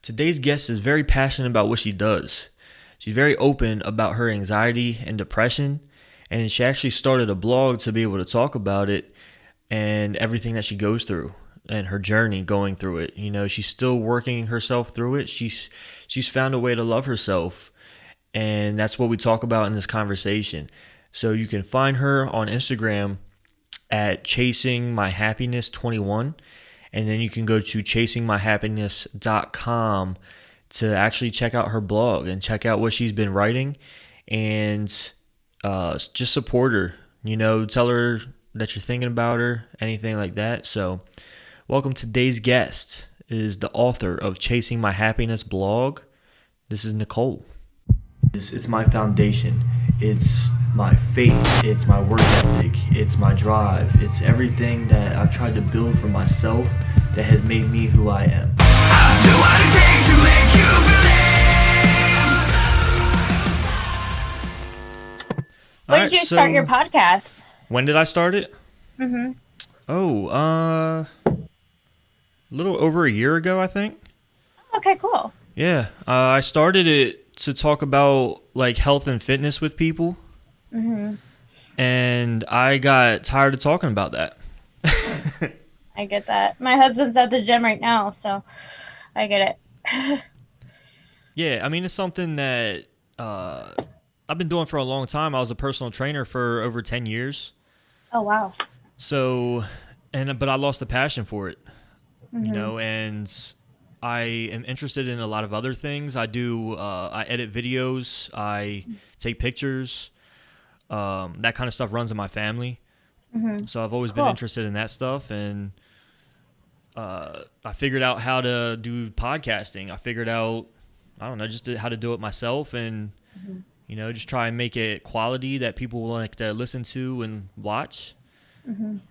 Today's guest is very passionate about what she does. She's very open about her anxiety and depression, and she actually started a blog to be able to talk about it and everything that she goes through and her journey going through it. You know, she's still working herself through it. She's found a way to love herself, and that's what we talk about in this conversation. So you can find her on Instagram at chasingmyhappiness21, and then you can go to chasingmyhappiness.com to actually check out her blog and check out what she's been writing, and just support her. You know, tell her that you're thinking about her, anything like that. So welcome. Today's guest is the author of Chasing My Happiness blog. This is Nicole. It's my foundation. It's my faith. It's my work ethic. It's my drive. It's everything that I've tried to build for myself that has made me who I am. I'll do what it takes to make you believe. When did you start your podcast? When did I start it? Mm-hmm. A little over a year ago, I think. Okay, cool. Yeah, I started it to talk about like health and fitness with people. Mm-hmm. And I got tired of talking about that. I get that. My husband's at the gym right now, so I get it. Yeah, I mean, it's something that I've been doing for a long time. I was a personal trainer for over 10 years. Oh, wow. So, but I lost the passion for it, Mm-hmm. you know, and I am interested in a lot of other things. I edit videos, I take pictures, that kind of stuff runs in my family. Mm-hmm. So I've always been interested in that stuff, and I figured out how to do podcasting. I figured out, I don't know, just how to do it myself, and you know, just try and make it quality that people will like to listen to and watch,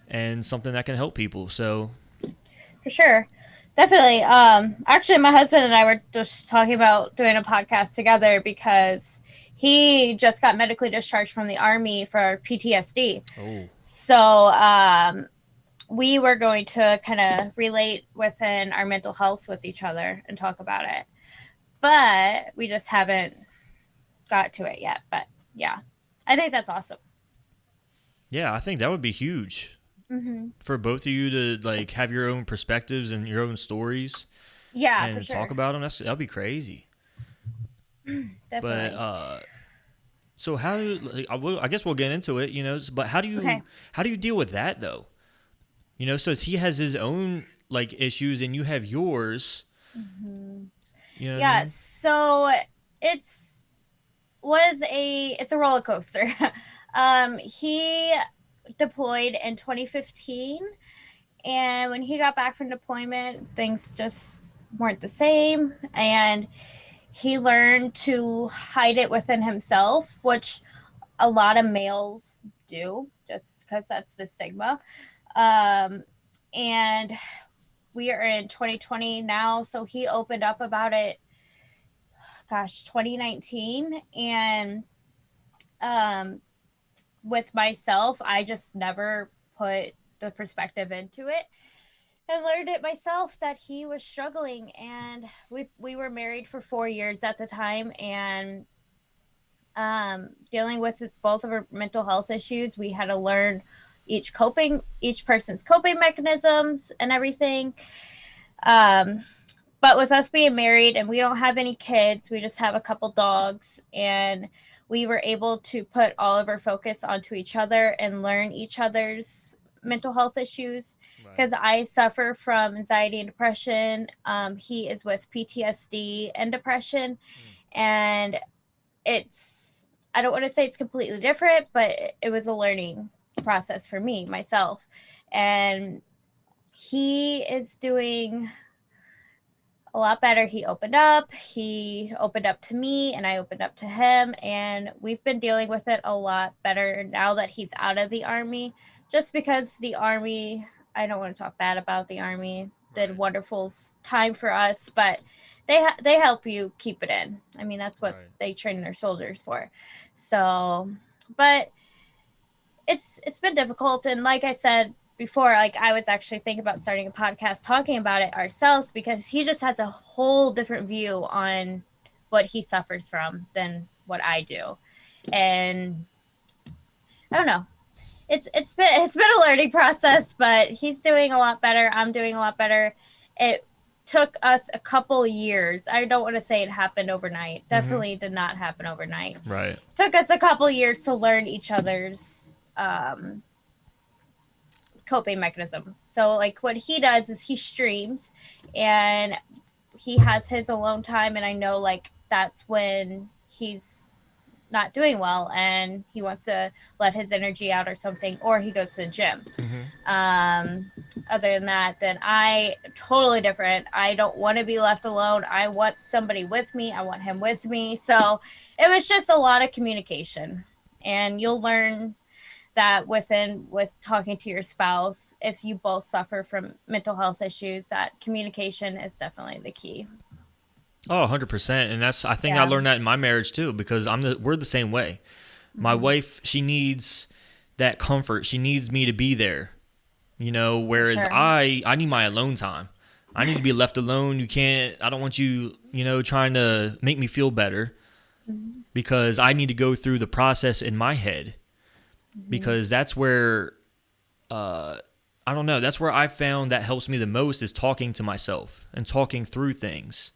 and something that can help people. So for sure. Definitely. Actually, my husband and I were just talking about doing a podcast together because he just got medically discharged from the Army for PTSD. Oh. So we were going to kind of relate within our mental health with each other and talk about it. But we just haven't got to it yet. But yeah, I think that's awesome. Yeah, I think that would be huge. Mm-hmm. For both of you to like have your own perspectives and your own stories, and for sure. Talk about them. That'd be crazy. Definitely. But so how do like, I guess we'll get into it, you know? But how do you deal with that though? You know, so he has his own like issues and you have yours. Mm-hmm. You know? Yeah. I mean? So it's a roller coaster. He deployed in 2015, and when he got back from deployment, things just weren't the same, and he learned to hide it within himself, which a lot of males do, just because that's the stigma. And we are in 2020 now, so he opened up about it 2019, and with myself, I just never put the perspective into it and learned it myself that he was struggling. And we were married for 4 years at the time, and dealing with both of our mental health issues, we had to learn each person's coping mechanisms and everything. But with us being married and we don't have any kids, we just have a couple dogs, and we were able to put all of our focus onto each other and learn each other's mental health issues. Because I suffer from anxiety and depression. He is with PTSD and depression. And I don't want to say it's completely different, but it was a learning process for me, myself. And he is doing a lot better. He opened up to me, and I opened up to him, and we've been dealing with it a lot better now that he's out of the Army, just because the Army, I don't want to talk bad about the Army, did wonderful time for us, but they help you keep it in. I mean, that's what they train their soldiers for. So, but it's been difficult, and like I said, before, like, I was actually thinking about starting a podcast talking about it ourselves, because he just has a whole different view on what he suffers from than what I do. And I don't know. It's been a learning process, but he's doing a lot better. I'm doing a lot better. It took us a couple years. I don't want to say it happened overnight. Definitely did not happen overnight. Right. Took us a couple years to learn each other's coping mechanisms. So, like, what he does is he streams, and he has his alone time, and I know, like, that's when he's not doing well and he wants to let his energy out or something, or he goes to the gym. Other than that, then I totally different. I don't want to be left alone. I want somebody with me. I want him with me. So it was just a lot of communication, and you'll learn that with talking to your spouse, if you both suffer from mental health issues, that communication is definitely the key. Oh, 100%. And I think I Yeah. learned that in my marriage too, because we're the same way. My wife, she needs that comfort. She needs me to be there, whereas Sure. I need my alone time. I need to be left alone. I don't want you, trying to make me feel better, because I need to go through the process in my head, because that's where, I don't know, that's where I found that helps me the most, is talking to myself and talking through things.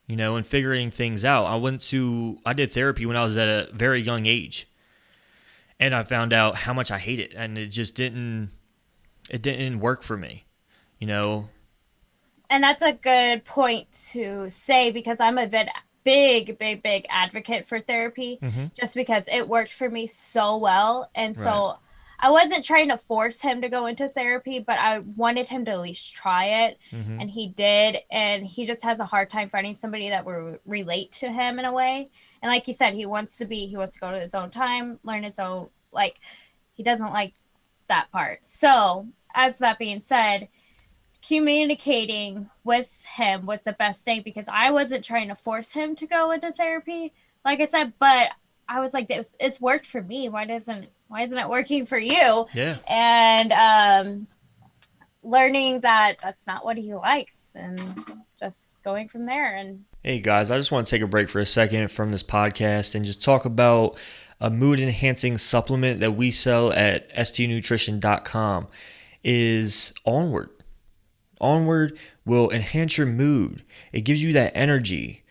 And figuring things out. I did therapy when I was at a very young age, and I found out how much I hate it, and it didn't work for me, you know. And that's a good point to say, because I'm a big advocate for therapy, just because it worked for me so well. And Right. so I wasn't trying to force him to go into therapy, but I wanted him to at least try it. And he did. And he just has a hard time finding somebody that will relate to him in a way. And like you said, he wants to go to his own time, learn his own, like, he doesn't like that part. So, as that being said, communicating with him was the best thing, because I wasn't trying to force him to go into therapy, like I said, but I was like, it's worked for me. Why isn't it working for you? Yeah. And learning that that's not what he likes, and just going from there. And Hey guys, I just want to take a break for a second from this podcast and just talk about a mood enhancing supplement that we sell at stnutrition.com. Is Onward. Onward will enhance your mood. It gives you that energy.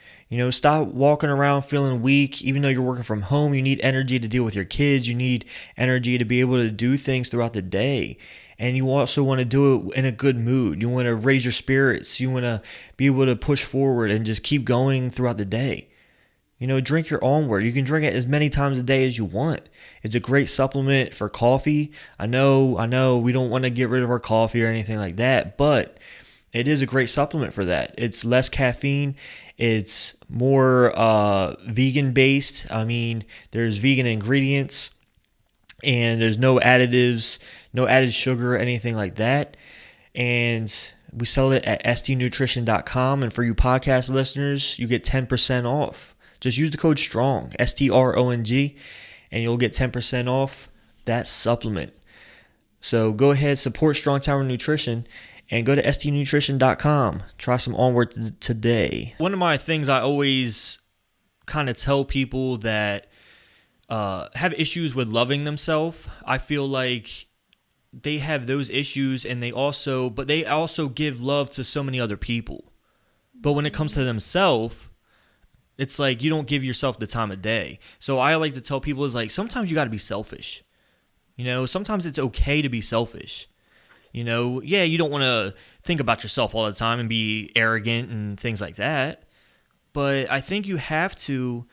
Stop walking around feeling weak. Even though you're working from home, you need energy to deal with your kids. You need energy to be able to do things throughout the day. And you also want to do it in a good mood. You want to raise your spirits. You want to be able to push forward and just keep going throughout the day. Drink your Onward. You can drink it as many times a day as you want. It's a great supplement for coffee. I know we don't want to get rid of our coffee or anything like that, but it is a great supplement for that. It's less caffeine. It's more vegan based. I mean, there's vegan ingredients, and there's no additives, no added sugar or anything like that. And we sell it at stnutrition.com. And for you podcast listeners, you get 10% off. Just use the code STRONG, STRONG, and you'll get 10% off that supplement. So go ahead, support Strong Tower Nutrition, and go to stnutrition.com. Try some Onward today. One of my things I always kind of tell people that have issues with loving themselves, I feel like they have those issues, and they also give love to so many other people. But when it comes to themselves, it's like you don't give yourself the time of day. So I like to tell people, is like, sometimes you got to be selfish. Sometimes it's okay to be selfish. Yeah, you don't want to think about yourself all the time and be arrogant and things like that. But I think you have to.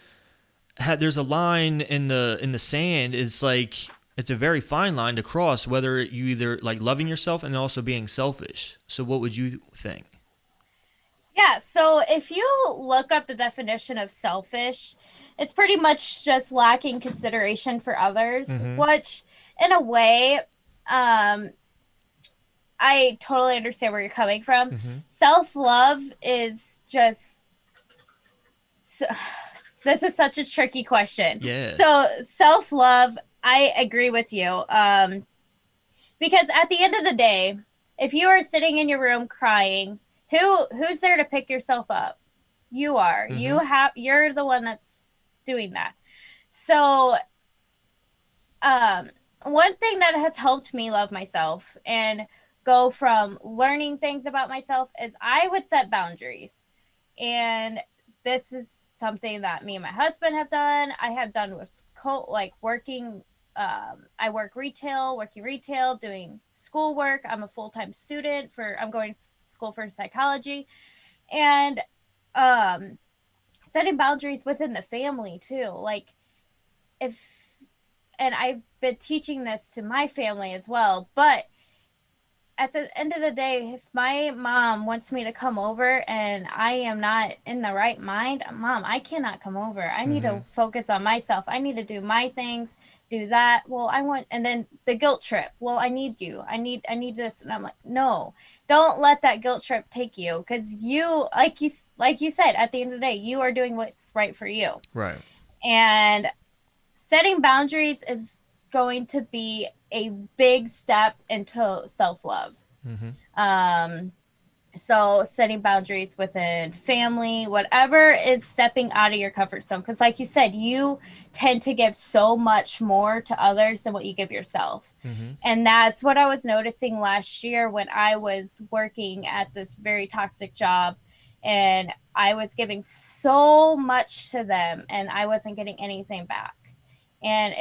There's a line in the sand. It's like, it's a very fine line to cross, whether you either like loving yourself and also being selfish. So what would you think? yeah, so if you look up the definition of selfish, it's pretty much just lacking consideration for others, which, in a way, I totally understand where you're coming from. Self love is just. This is such a tricky question. Yeah. So, self love, I agree with you. Because at the end of the day, if you are sitting in your room crying, who's there to pick yourself up? You are. Mm-hmm. You're the one that's doing that. So, um, one thing that has helped me love myself and go from learning things about myself is I would set boundaries. And this is something that me and my husband have done. I have done with like working. I working retail, doing schoolwork. I'm a full time student for. I'm going to school for psychology, and um, setting boundaries within the family too. Like if, and I've been teaching this to my family as well, but at the end of the day, if my mom wants me to come over and I am not in the right mind, Mom, I cannot come over. I need Mm-hmm. to focus on myself. I need to do my things, do that. Well, I want, and then the guilt trip. Well, I need you. I need this. And I'm like, no, don't let that guilt trip take you. Cause like you said, at the end of the day, you are doing what's right for you. Right. And setting boundaries is going to be a big step into self love. Mm-hmm. Um, so setting boundaries within family, whatever is stepping out of your comfort zone. Because, like you said, you tend to give so much more to others than what you give yourself. Mm-hmm. And that's what I was noticing last year when I was working at this very toxic job. And I was giving so much to them, and I wasn't getting anything back. And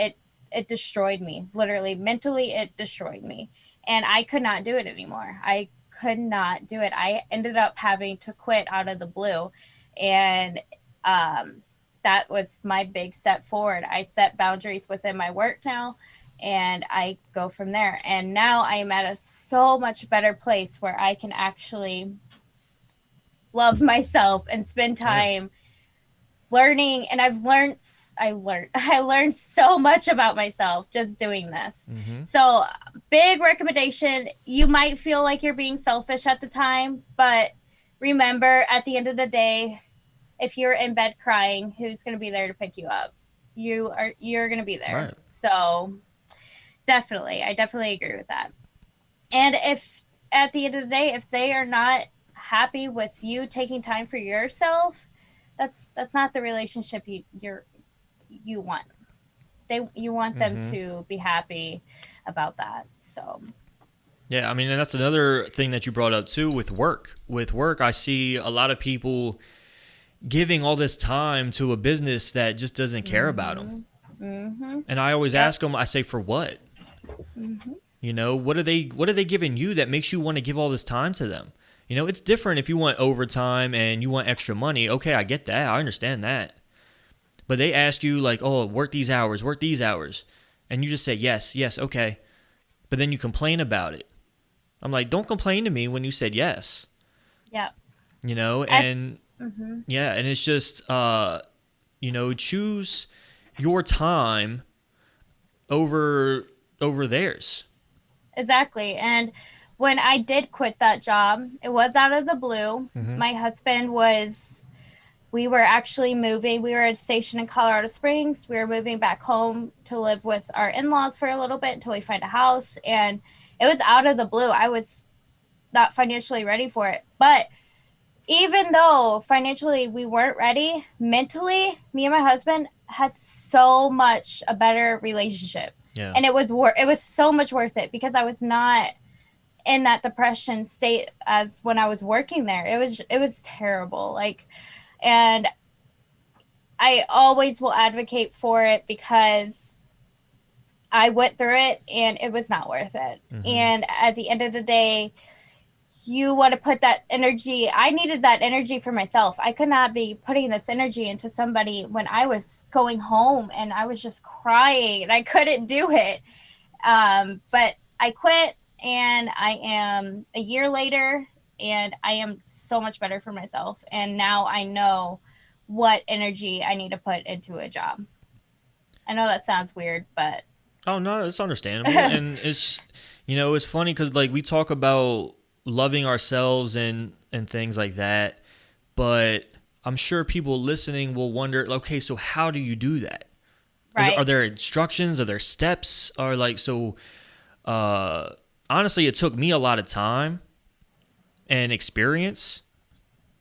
it destroyed me. Literally, mentally, it destroyed me. And I could not do it anymore. I could not do it. I ended up having to quit out of the blue. And um, that was my big step forward. I set boundaries within my work now, and I go from there. And now I am at a so much better place where I can actually love myself and spend Yeah. time learning. And I learned so much about myself just doing this. Mm-hmm. So big recommendation. You might feel like you're being selfish at the time, but remember, at the end of the day, if you're in bed crying, who's going to be there to pick you up? You're going to be there. Right. So I definitely agree with that. And if at the end of the day, if they are not happy with you taking time for yourself, that's not the relationship you want. You want them Mm-hmm. to be happy about that. So Yeah, I mean, and that's another thing that you brought up too with work. With work, I see a lot of people giving all this time to a business that just doesn't care about them. mhm. Mhm. And I always Yep. ask them, I say, for what? Mhm. You know, what are they giving you that makes you want to give all this time to them? You know, it's different if you want overtime and you want extra money. Okay, I get that. I understand that. But they ask you like, "Oh, work these hours." And you just say, "Yes, yes, okay." But then you complain about it. I'm like, "Don't complain to me when you said yes." Yep. You know, I and mhm. yeah, and it's just choose your time over theirs. Exactly. And when I did quit that job, it was out of the blue. Mm-hmm. My husband was we were actually moving. We were at a station in Colorado Springs. We were moving back home to live with our in-laws for a little bit until we find a house, and it was out of the blue. I was not financially ready for it. But even though financially we weren't ready, mentally, me and my husband had so much a better relationship. Yeah. And it was so much worth it because I was not in that depression state as when I was working there. It was terrible. Like, and I always will advocate for it because I went through it and it was not worth it. Mm-hmm. And at the end of the day, you want to put that energy. I needed that energy for myself. I could not be putting this energy into somebody when I was going home and I was just crying and I couldn't do it. But I quit, and I am a year later, and I am so much better for myself. And now I know what energy I need to put into a job. I know that sounds weird, but Oh no, it's understandable, and it's funny because like we talk about loving ourselves and things like that, but I'm sure people listening will wonder, okay, so how do you do that? Are right. there instructions? Are there steps? Or like so? honestly, it took me a lot of time and experience.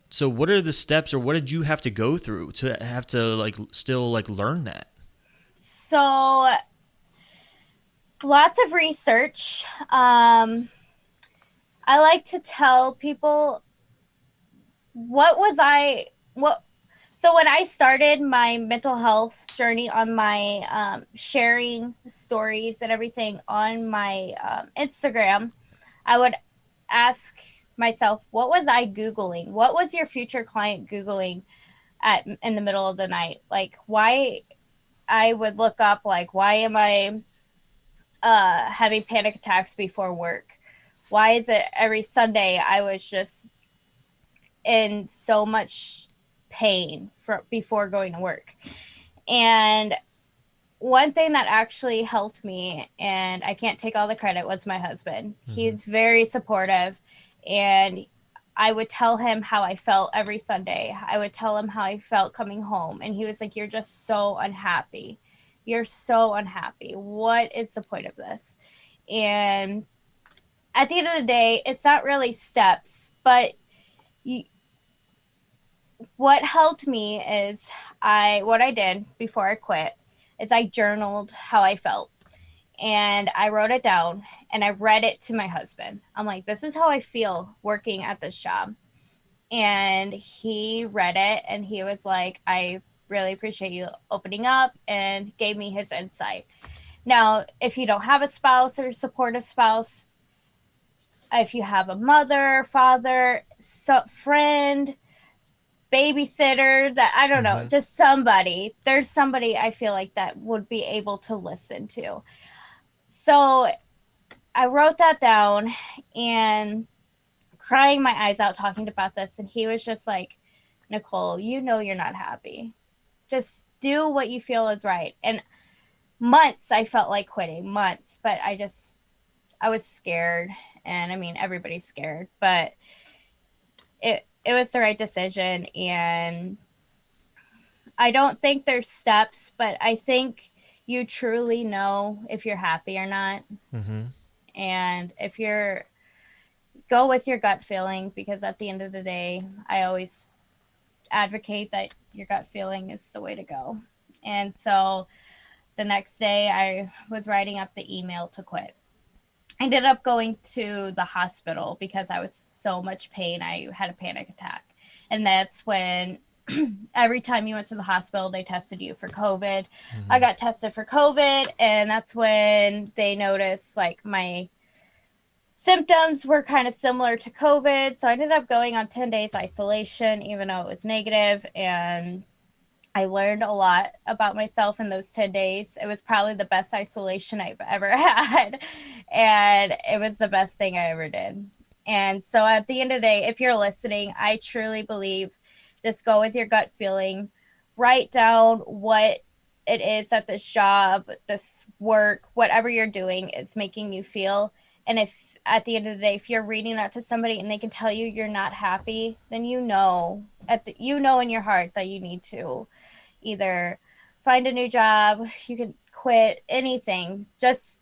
So what are the steps, or what did you have to go through to have to like still like learn that? So lots of research. I like to tell people what was I what so when I started my mental health journey on my sharing stories and everything on my Instagram, I would ask myself, what was I Googling? What was your future client Googling at in the middle of the night? Like, why I would look up, like, why am I having panic attacks before work? Why is it every Sunday I was just in so much pain before going to work? And one thing that actually helped me, and I can't take all the credit, was my husband. Mm-hmm. He's very supportive, and I would tell him how I felt every Sunday. I would tell him how I felt coming home, and he was like, "You're just so unhappy. You're so unhappy. What is the point of this?" And at the end of the day, it's not really steps, but you, what helped me is what I did before I quit is I journaled how I felt, and I wrote it down and I read it to my husband. I'm like, this is how I feel working at this job. And he read it and he was like, I really appreciate you opening up, and gave me his insight. Now, if you don't have a spouse or supportive spouse, if you have a mother, father, friend, babysitter, that I don't know, Mm-hmm. just somebody, there's somebody I feel like that would be able to listen to. So I wrote that down and crying my eyes out talking about this, and he was just like, Nicole, you know you're not happy. Just do what you feel is right. And months I felt like quitting, months, but I was scared, and I mean everybody's scared, but it was the right decision. And I don't think there's steps, but I think you truly know if you're happy or not. Mm-hmm. And if you're go with your gut feeling, because at the end of the day, I always advocate that your gut feeling is the way to go. And so the next day I was writing up the email to quit. I ended up going to the hospital because I was so much pain. I had a panic attack. And that's when every time you went to the hospital, they tested you for COVID. I Mm-hmm. got tested for COVID, and that's when they noticed like my symptoms were kind of similar to COVID. So I ended up going on 10 days isolation, even though it was negative. And I learned a lot about myself in those 10 days. It was probably the best isolation I've ever had. And it was the best thing I ever did. And so at the end of the day, if you're listening, I truly believe just go with your gut feeling. Write down what it is that this job, this work, whatever you're doing is making you feel. And if at the end of the day, if you're reading that to somebody and they can tell you you're not happy, then you know in your heart that you need to either find a new job, you can quit, anything, just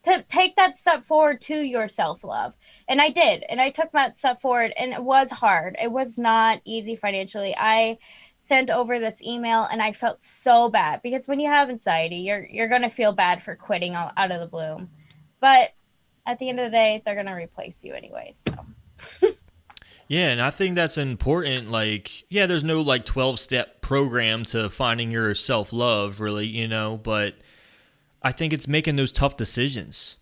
to take that step forward to your self love. And I did, and I took that step forward, and it was hard. It was not easy financially. I sent over this email and I felt so bad, because when you have anxiety, you're going to feel bad for quitting out of the blue. But at the end of the day, they're going to replace you anyway. So Yeah, and I think that's important. Like, yeah, there's no like 12-step program to finding your self love, really, but I think it's making those tough decisions,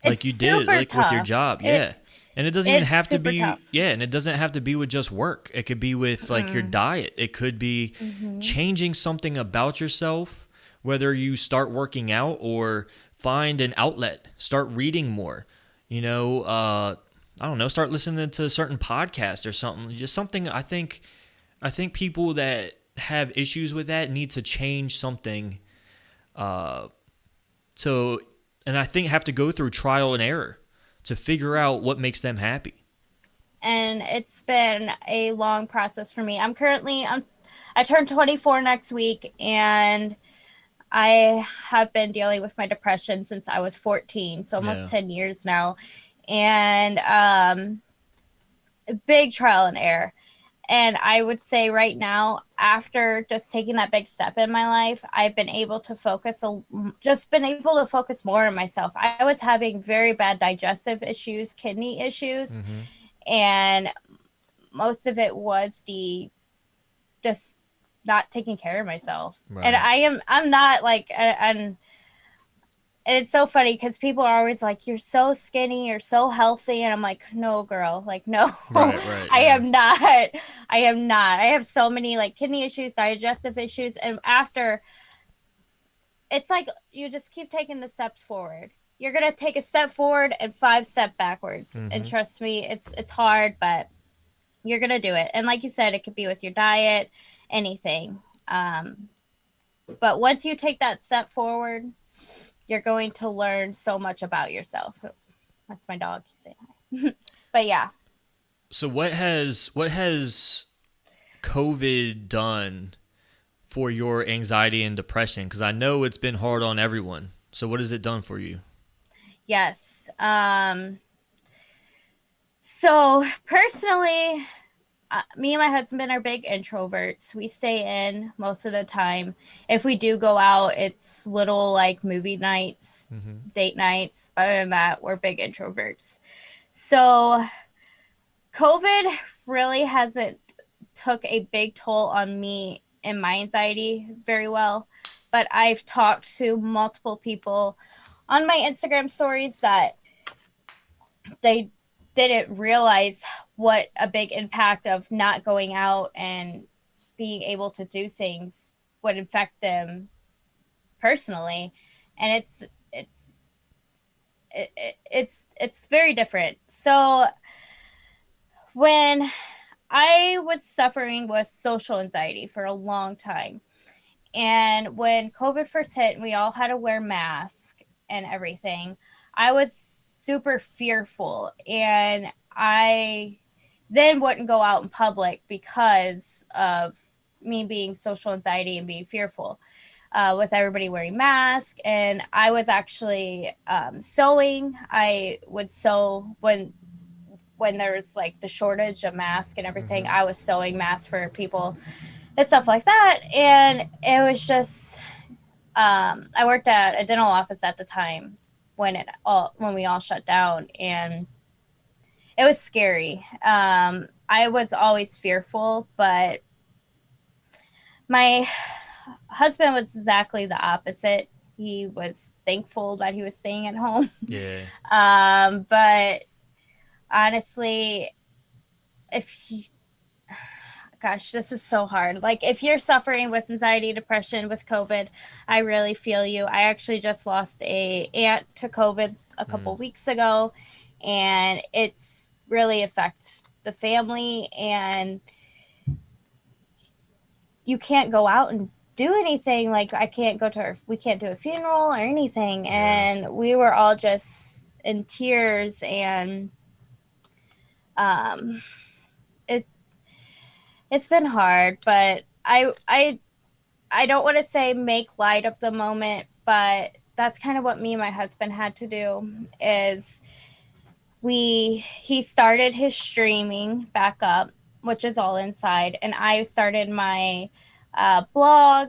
it's like you did, super like with your tough. job. Yeah. And it doesn't even It's have to super be, tough. yeah, and it doesn't have to be with just work. It could be with like your diet. It could be Mm-hmm. changing something about yourself, whether you start working out or find an outlet, start reading more, I don't know, start listening to certain podcasts or something. Just something I think people that have issues with that need to change something uh to and I think have to go through trial and error to figure out what makes them happy. And it's been a long process for me. I turned 24 next week, and I have been dealing with my depression since I was 14, so almost Yeah. 10 years now. and big trial and error. And I would say right now, after just taking that big step in my life, I've been able to focus more on myself. I was having very bad digestive issues, kidney issues, Mm-hmm. and most of it was the just not taking care of myself. And Right. I'm not like, and it's so funny because people are always like, "You're so skinny, you're so healthy," and I'm like, "No, girl, like, no, Right. Right. I Yeah. am not. I am not. I have so many like kidney issues, digestive issues, and after, it's like you just keep taking the steps forward. You're gonna take a step forward and 5 step backwards, and Mm-hmm. trust me, it's hard, but you're gonna do it. And like you said, it could be with your diet, anything. Um, but once you take that step forward, you're going to learn so much about yourself. That's my dog. He's saying hi. But yeah, So what has COVID done for your anxiety and depression? Because I know it's been hard on everyone. So what has it done for you? yes. So personally, me and my husband are big introverts. We stay in most of the time. If we do go out, it's little like movie nights, Mm-hmm. date nights. Other than that, we're big introverts. So COVID really hasn't took a big toll on me and my anxiety very well. But I've talked to multiple people on my Instagram stories that they didn't realize what a big impact of not going out and being able to do things would affect them personally. And it's very different. So when I was suffering with social anxiety for a long time, and when COVID first hit and we all had to wear masks and everything, I was super fearful. And I then wouldn't go out in public because of me being social anxiety and being fearful. With everybody wearing masks, and I was actually sewing. I would sew when there was like the shortage of masks and everything. Mm-hmm. I was sewing masks for people and stuff like that. And it was just, I worked at a dental office at the time when we all shut down, and it was scary. I was always fearful, but my husband was exactly the opposite. He was thankful that he was staying at home. Yeah. But honestly, if you, gosh, this is so hard. Like, if you're suffering with anxiety, depression with COVID, I really feel you. I actually just lost a aunt to COVID a Mm. couple weeks ago, and it's really affected the family. And you can't go out and do anything. Like, I can't go to her. We can't do a funeral or anything. Yeah. And we were all just in tears. And um, it's it's been hard, but I don't want to say make light of the moment, but that's kind of what me and my husband had to do. Is he started his streaming back up, which is all inside, and I started my blog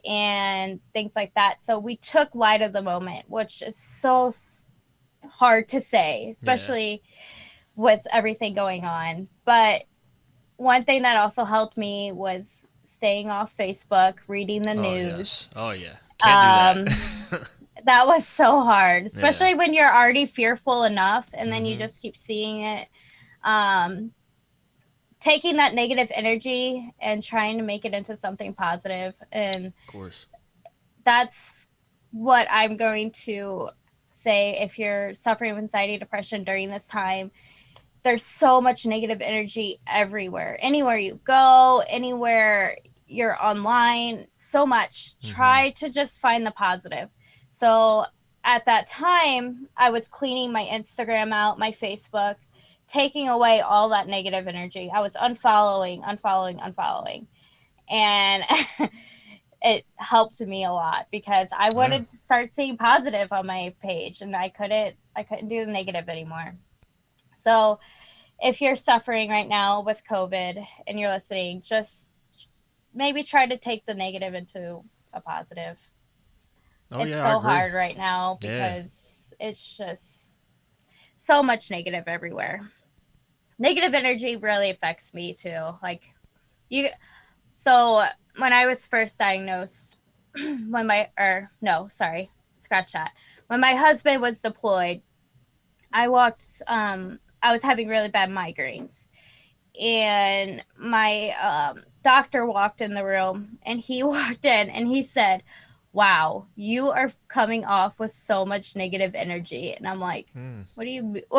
and things like that. So we took light of the moment, which is so hard to say, Yeah. especially with everything going on. But one thing that also helped me was staying off Facebook, reading the Oh news. yes. Oh yeah. Can't do that. Um, that was so hard, Yeah. especially when you're already fearful enough and then you Mm-hmm. just keep seeing it. Um, taking that negative energy and trying to make it into something positive. And Of course. that's what I'm going to say. If you're suffering with anxiety, depression during this time, there's so much negative energy everywhere. Anywhere you go, anywhere you're online, so much. Mm-hmm. Try to just find the positive. So at that time, I was cleaning my Instagram out, my Facebook, taking away all that negative energy. I was unfollowing. And it helped me a lot because I Yeah. wanted to start seeing positive on my page, and I couldn't do the negative anymore. So if you're suffering right now with COVID and you're listening, just maybe try to take the negative into a positive. Oh It's yeah, I so agree. hard right now Yeah. because it's just so much negative everywhere. Negative energy really affects me too. Like you so when I was first diagnosed when my or no, sorry, scratch that. When my husband was deployed, I was having really bad migraines, and my doctor walked in the room, and he walked in and he said, wow, you are coming off with so much negative energy. And I'm like, Mm. what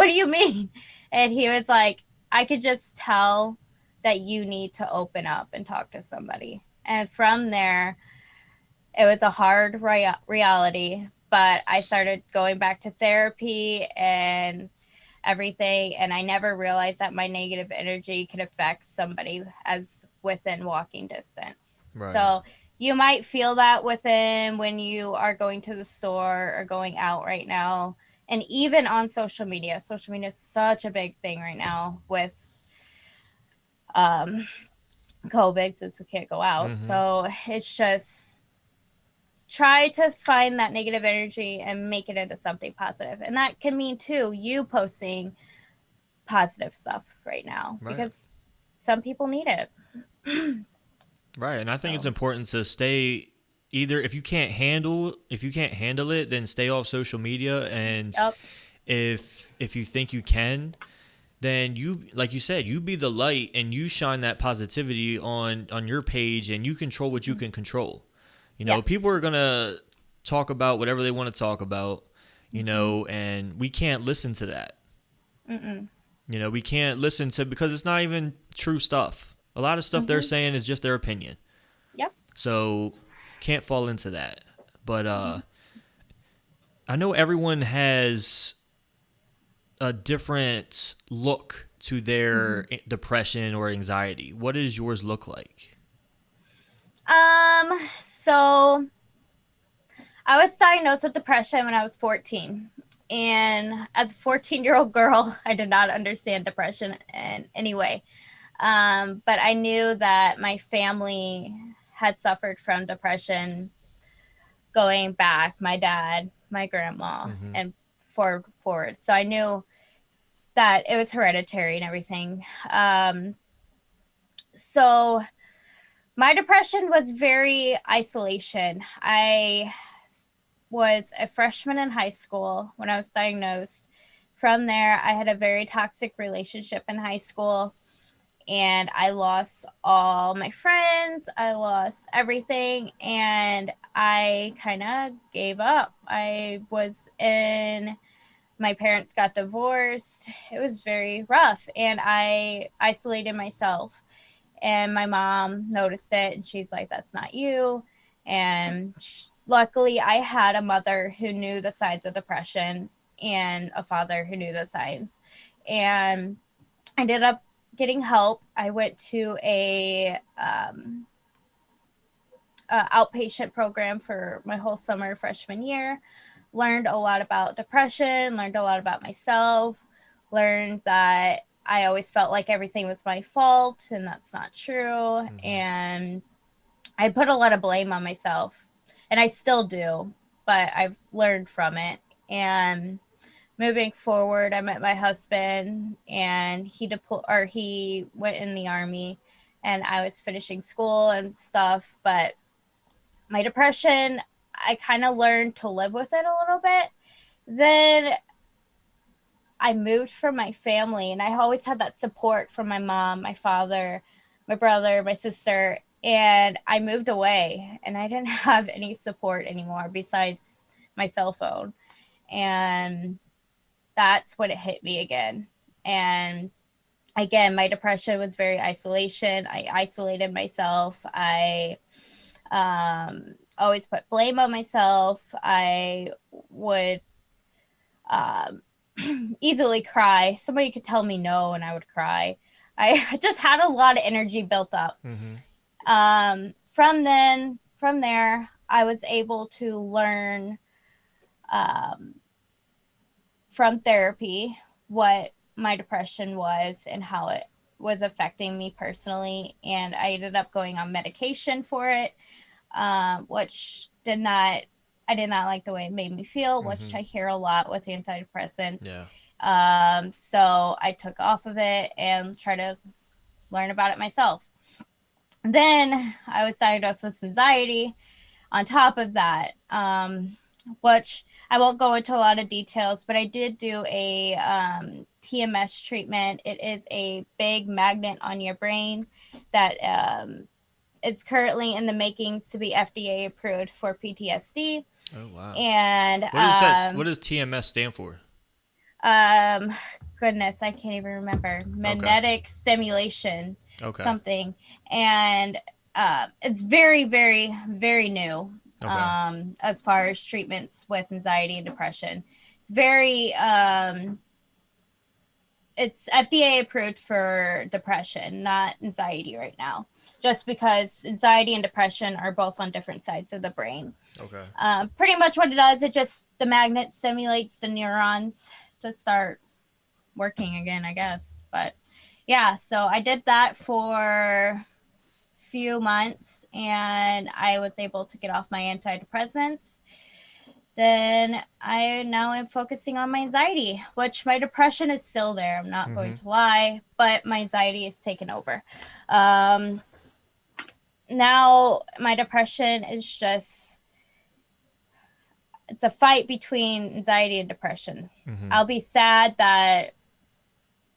do you mean? And he was like, I could just tell that you need to open up and talk to somebody. And from there, it was a hard reality, but I started going back to therapy and everything, and I never realized that my negative energy could affect somebody as within walking distance. Right. So you might feel that within when you are going to the store or going out right now, and even on social media. Social media is such a big thing right now with um, COVID, since we can't go out. Mm-hmm. So it's just try to find that negative energy and make it into something positive, and that can mean too you posting positive stuff right now Right. because some people need it. Right. And I think it's So, important to stay either if you can't handle it, then stay off social media. And yep. if you think you can, then you, like you said, you be the light and you shine that positivity on your page, and you control what you can control. You know, people Yes. are gonna talk about whatever they want to talk about, Mm-hmm. and we can't listen to that. Mm-mm. We can't listen to, because it's not even true stuff. A lot of stuff they're Mm-hmm. saying is just their opinion. Yep. So can't fall into that. But I know everyone has a different look to Mm-hmm. their depression or anxiety. What does yours look like? So I was diagnosed with depression when I was 14. And as a 14-year-old girl, I did not understand depression in any way. But I knew that my family had suffered from depression going back, my dad, my grandma, Mm-hmm. and forward. So I knew that it was hereditary and everything. So my depression was very isolation. I was a freshman in high school when I was diagnosed. From there, I had a very toxic relationship in high school, and I lost all my friends. I lost everything, and I kind of gave up. I was in My parents got divorced. It was very rough, and I isolated myself. And my mom noticed it, and she's like, that's not you. And luckily, I had a mother who knew the signs of depression and a father who knew the signs. And I ended up getting help. I went to a outpatient program for my whole summer freshman year, learned a lot about depression, learned a lot about myself, learned that I always felt like everything was my fault, and that's not true. Mm-hmm. And I put a lot of blame on myself, and I still do, but I've learned from it. And moving forward, I met my husband, and he went in the army, and I was finishing school and stuff. But my depression, I kind of learned to live with it a little bit. Then I moved from my family, and I always had that support from my mom, my father, my brother, my sister. And I moved away, and I didn't have any support anymore besides my cell phone. And that's when it hit me again. And again, my depression was very isolation. I isolated myself. I always put blame on myself. I would um, easily cry. Somebody could tell me no, and I would cry. I just had a lot of energy built up. Mm-hmm. From there, I was able to learn um, from therapy what my depression was and how it was affecting me personally. And I ended up going on medication for it, which I did not like the way it made me feel, which Mm-hmm. I hear a lot with antidepressants. Yeah. So I took off of it and tried to learn about it myself. Then I was diagnosed with anxiety on top of that, which I won't go into a lot of details, but I did do a TMS treatment. It is a big magnet on your brain that is currently in the makings to be FDA approved for PTSD. Oh wow. And What does that? What does TMS stand for? um, goodness, I can't even remember. Okay. Magnetic stimulation, Okay. something. And it's very, very, very new Okay. as far as treatments with anxiety and depression. It's very, it's FDA approved for depression, not anxiety right now, just because anxiety and depression are both on different sides of the brain. Okay. Pretty much what it does, it just, the magnet stimulates the neurons to start working again, I guess. But yeah, so I did that for a few months and I was able to get off my antidepressants. Then I now am focusing on my anxiety, which my depression is still there. I'm not Mm-hmm. going to lie, but my anxiety is taken over. Um, Now my depression is just, it's a fight between anxiety and depression. Mm-hmm. I'll be sad that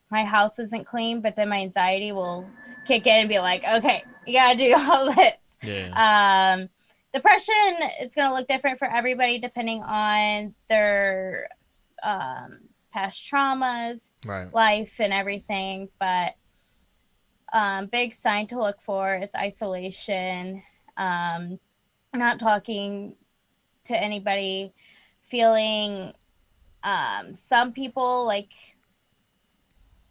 my house isn't clean, but then my anxiety will kick in and be like, okay, you gotta do all this. Yeah. Um, Depression is gonna look different for everybody depending on their past traumas, Right. life, and everything. But big sign to look for is isolation, um, not talking to anybody, feeling. Some people like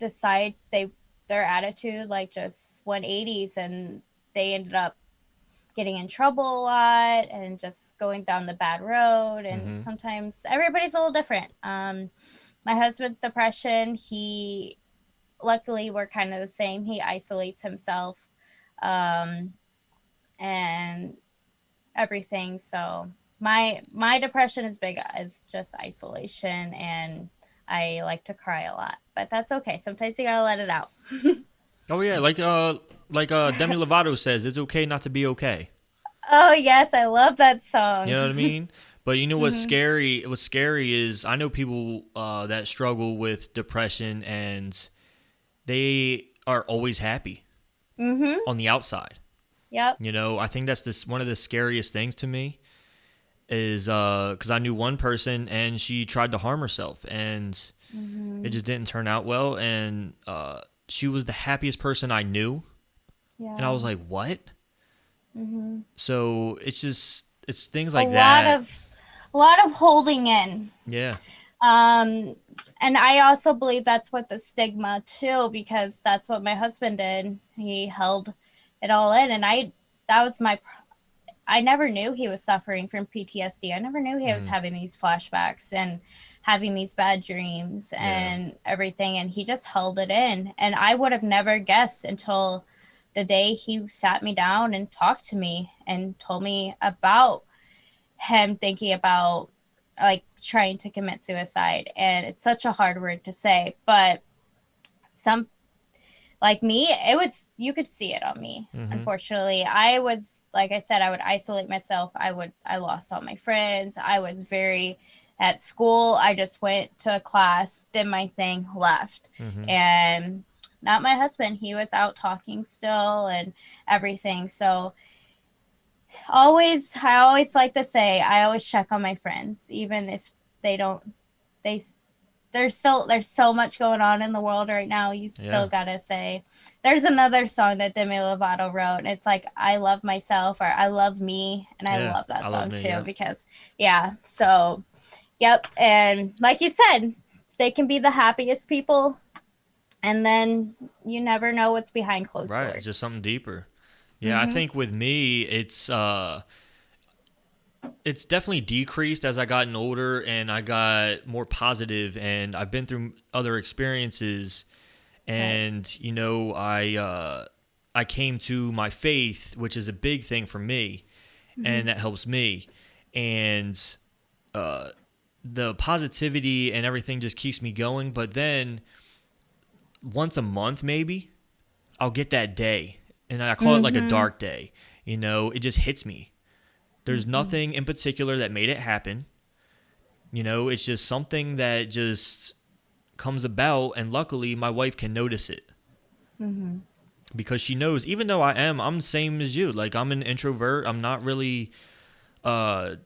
decide their attitude like just 180s and they ended up getting in trouble a lot and just going down the bad road. And Mm-hmm. sometimes everybody's a little different. My husband's depression, he luckily we're kind of the same. He isolates himself, um, and everything. So my depression is big as just isolation, and I like to cry a lot, but that's okay. Sometimes you gotta let it out. Oh yeah, like Demi Lovato says, it's okay not to be okay. Oh yes, I love that You know what I song. mean? But you know what's Mhm. scary? What's scary is I know people that struggle with depression and they are always happy Mhm. on the outside. Yep. You know, I think that's this one of the scariest things to me is because I knew one person and she tried to harm herself and it Mhm. just didn't turn out well and she was the happiest person I knew and I Yeah. was like, what? Mhm. So it's just it's things A like lot that. of a lot of holding in. Yeah. Um and I also believe that's what the stigma too, because that's what my husband did. He held it all in, and that was my I never knew he was suffering from PTSD. I never knew he was Mm, having these flashbacks and having these bad dreams yeah. and everything. And he just held it in. And I would have never guessed until the day he sat me down and talked to me and told me about him thinking about like trying to commit suicide. And it's such a hard word to say, but some like me, it was, you could see it on me. Mm-hmm. Unfortunately, I was, like I said, I would isolate myself. I lost all my friends. I was very, at school, I just went to a class, did my thing, left. Mm-hmm. And not my husband. He was out talking still and everything. So I always like to say, I always check on my friends, even if they don't, they there's so much going on in the world right now. You still Yeah. gotta say. There's another song that Demi Lovato wrote, and it's like I love myself or I love me, and I Yeah. love that I love song me. too Yep. because yeah. So yep, and like you said, they can be the happiest people, and then you never know what's behind closed Right. Just doors. something deeper. Yeah. I Mm-hmm. think with me, it's it's definitely decreased as I gotten older and I got more positive and I've been through other experiences Right. and I came to my faith, which is a big thing for me, Mm-hmm. and that helps me. And uh, the positivity and everything just keeps me going. But then once a month, maybe I'll get that day, and I call it like a Mm-hmm. dark day. You know, it just hits me. There's Mm-hmm. nothing in particular that made it happen. You know, it's just something that just comes about, and luckily my wife can notice it Mm-hmm. because she knows. Even though I'm the same as you. Like I'm an introvert. I'm not really uh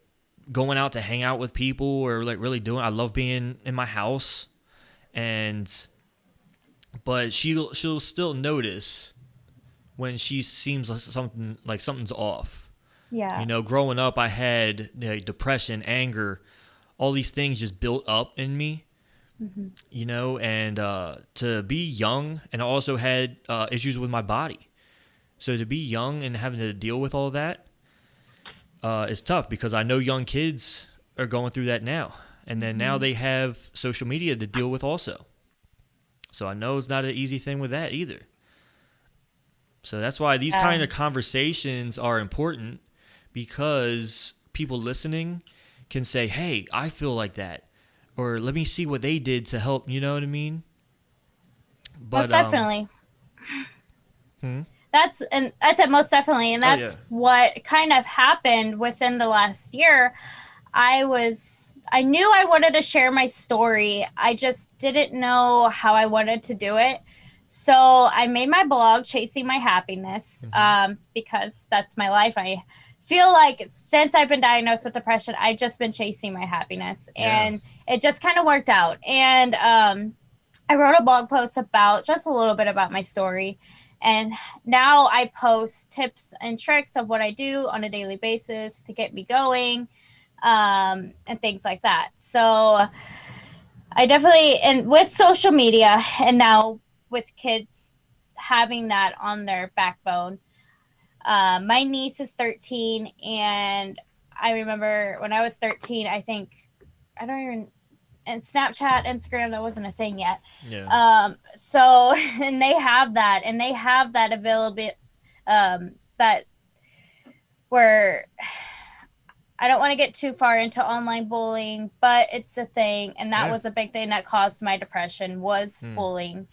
going out to hang out with people or like really doing. I love being in my house, and but she'll still notice when she seems like something's off. You Yeah. know, growing up, I had depression, anger, all these things just built up in me. Mm-hmm. You know, and to be young, and I also had issues with my body. So to be young and having to deal with all that is tough because I know young kids are going through that now, and then now Mm-hmm. they have social media to deal with also. So I know it's not an easy thing with that either. So that's why these Yeah. kind of conversations are important because people listening can say, "Hey, I feel like that," or "Let me see what they did to help." You know what I mean? Most But definitely. hmm? That's, and I said most definitely, and Oh yeah, that's what kind of happened within the last year. I knew I wanted to share my story. I just didn't know how I wanted to do it. So I made my blog, Chasing My Happiness, mm-hmm. because that's my life. I feel like since I've been diagnosed with depression, I've just been chasing my happiness. Yeah, And it just kind of worked out. And I wrote a blog post about just a little bit about my story. And now I post tips and tricks of what I do on a daily basis to get me going, and things like that. So I definitely, and with social media, and now with kids having that on their backbone, my niece is 13, and I remember when I was 13, I think, I don't even, and Snapchat, Instagram, that wasn't a thing yet. yeah, So, and they have that available, that where I don't want to get too far into online bullying, but it's a thing, and that yeah, was a big thing that caused my depression was hmm. bullying.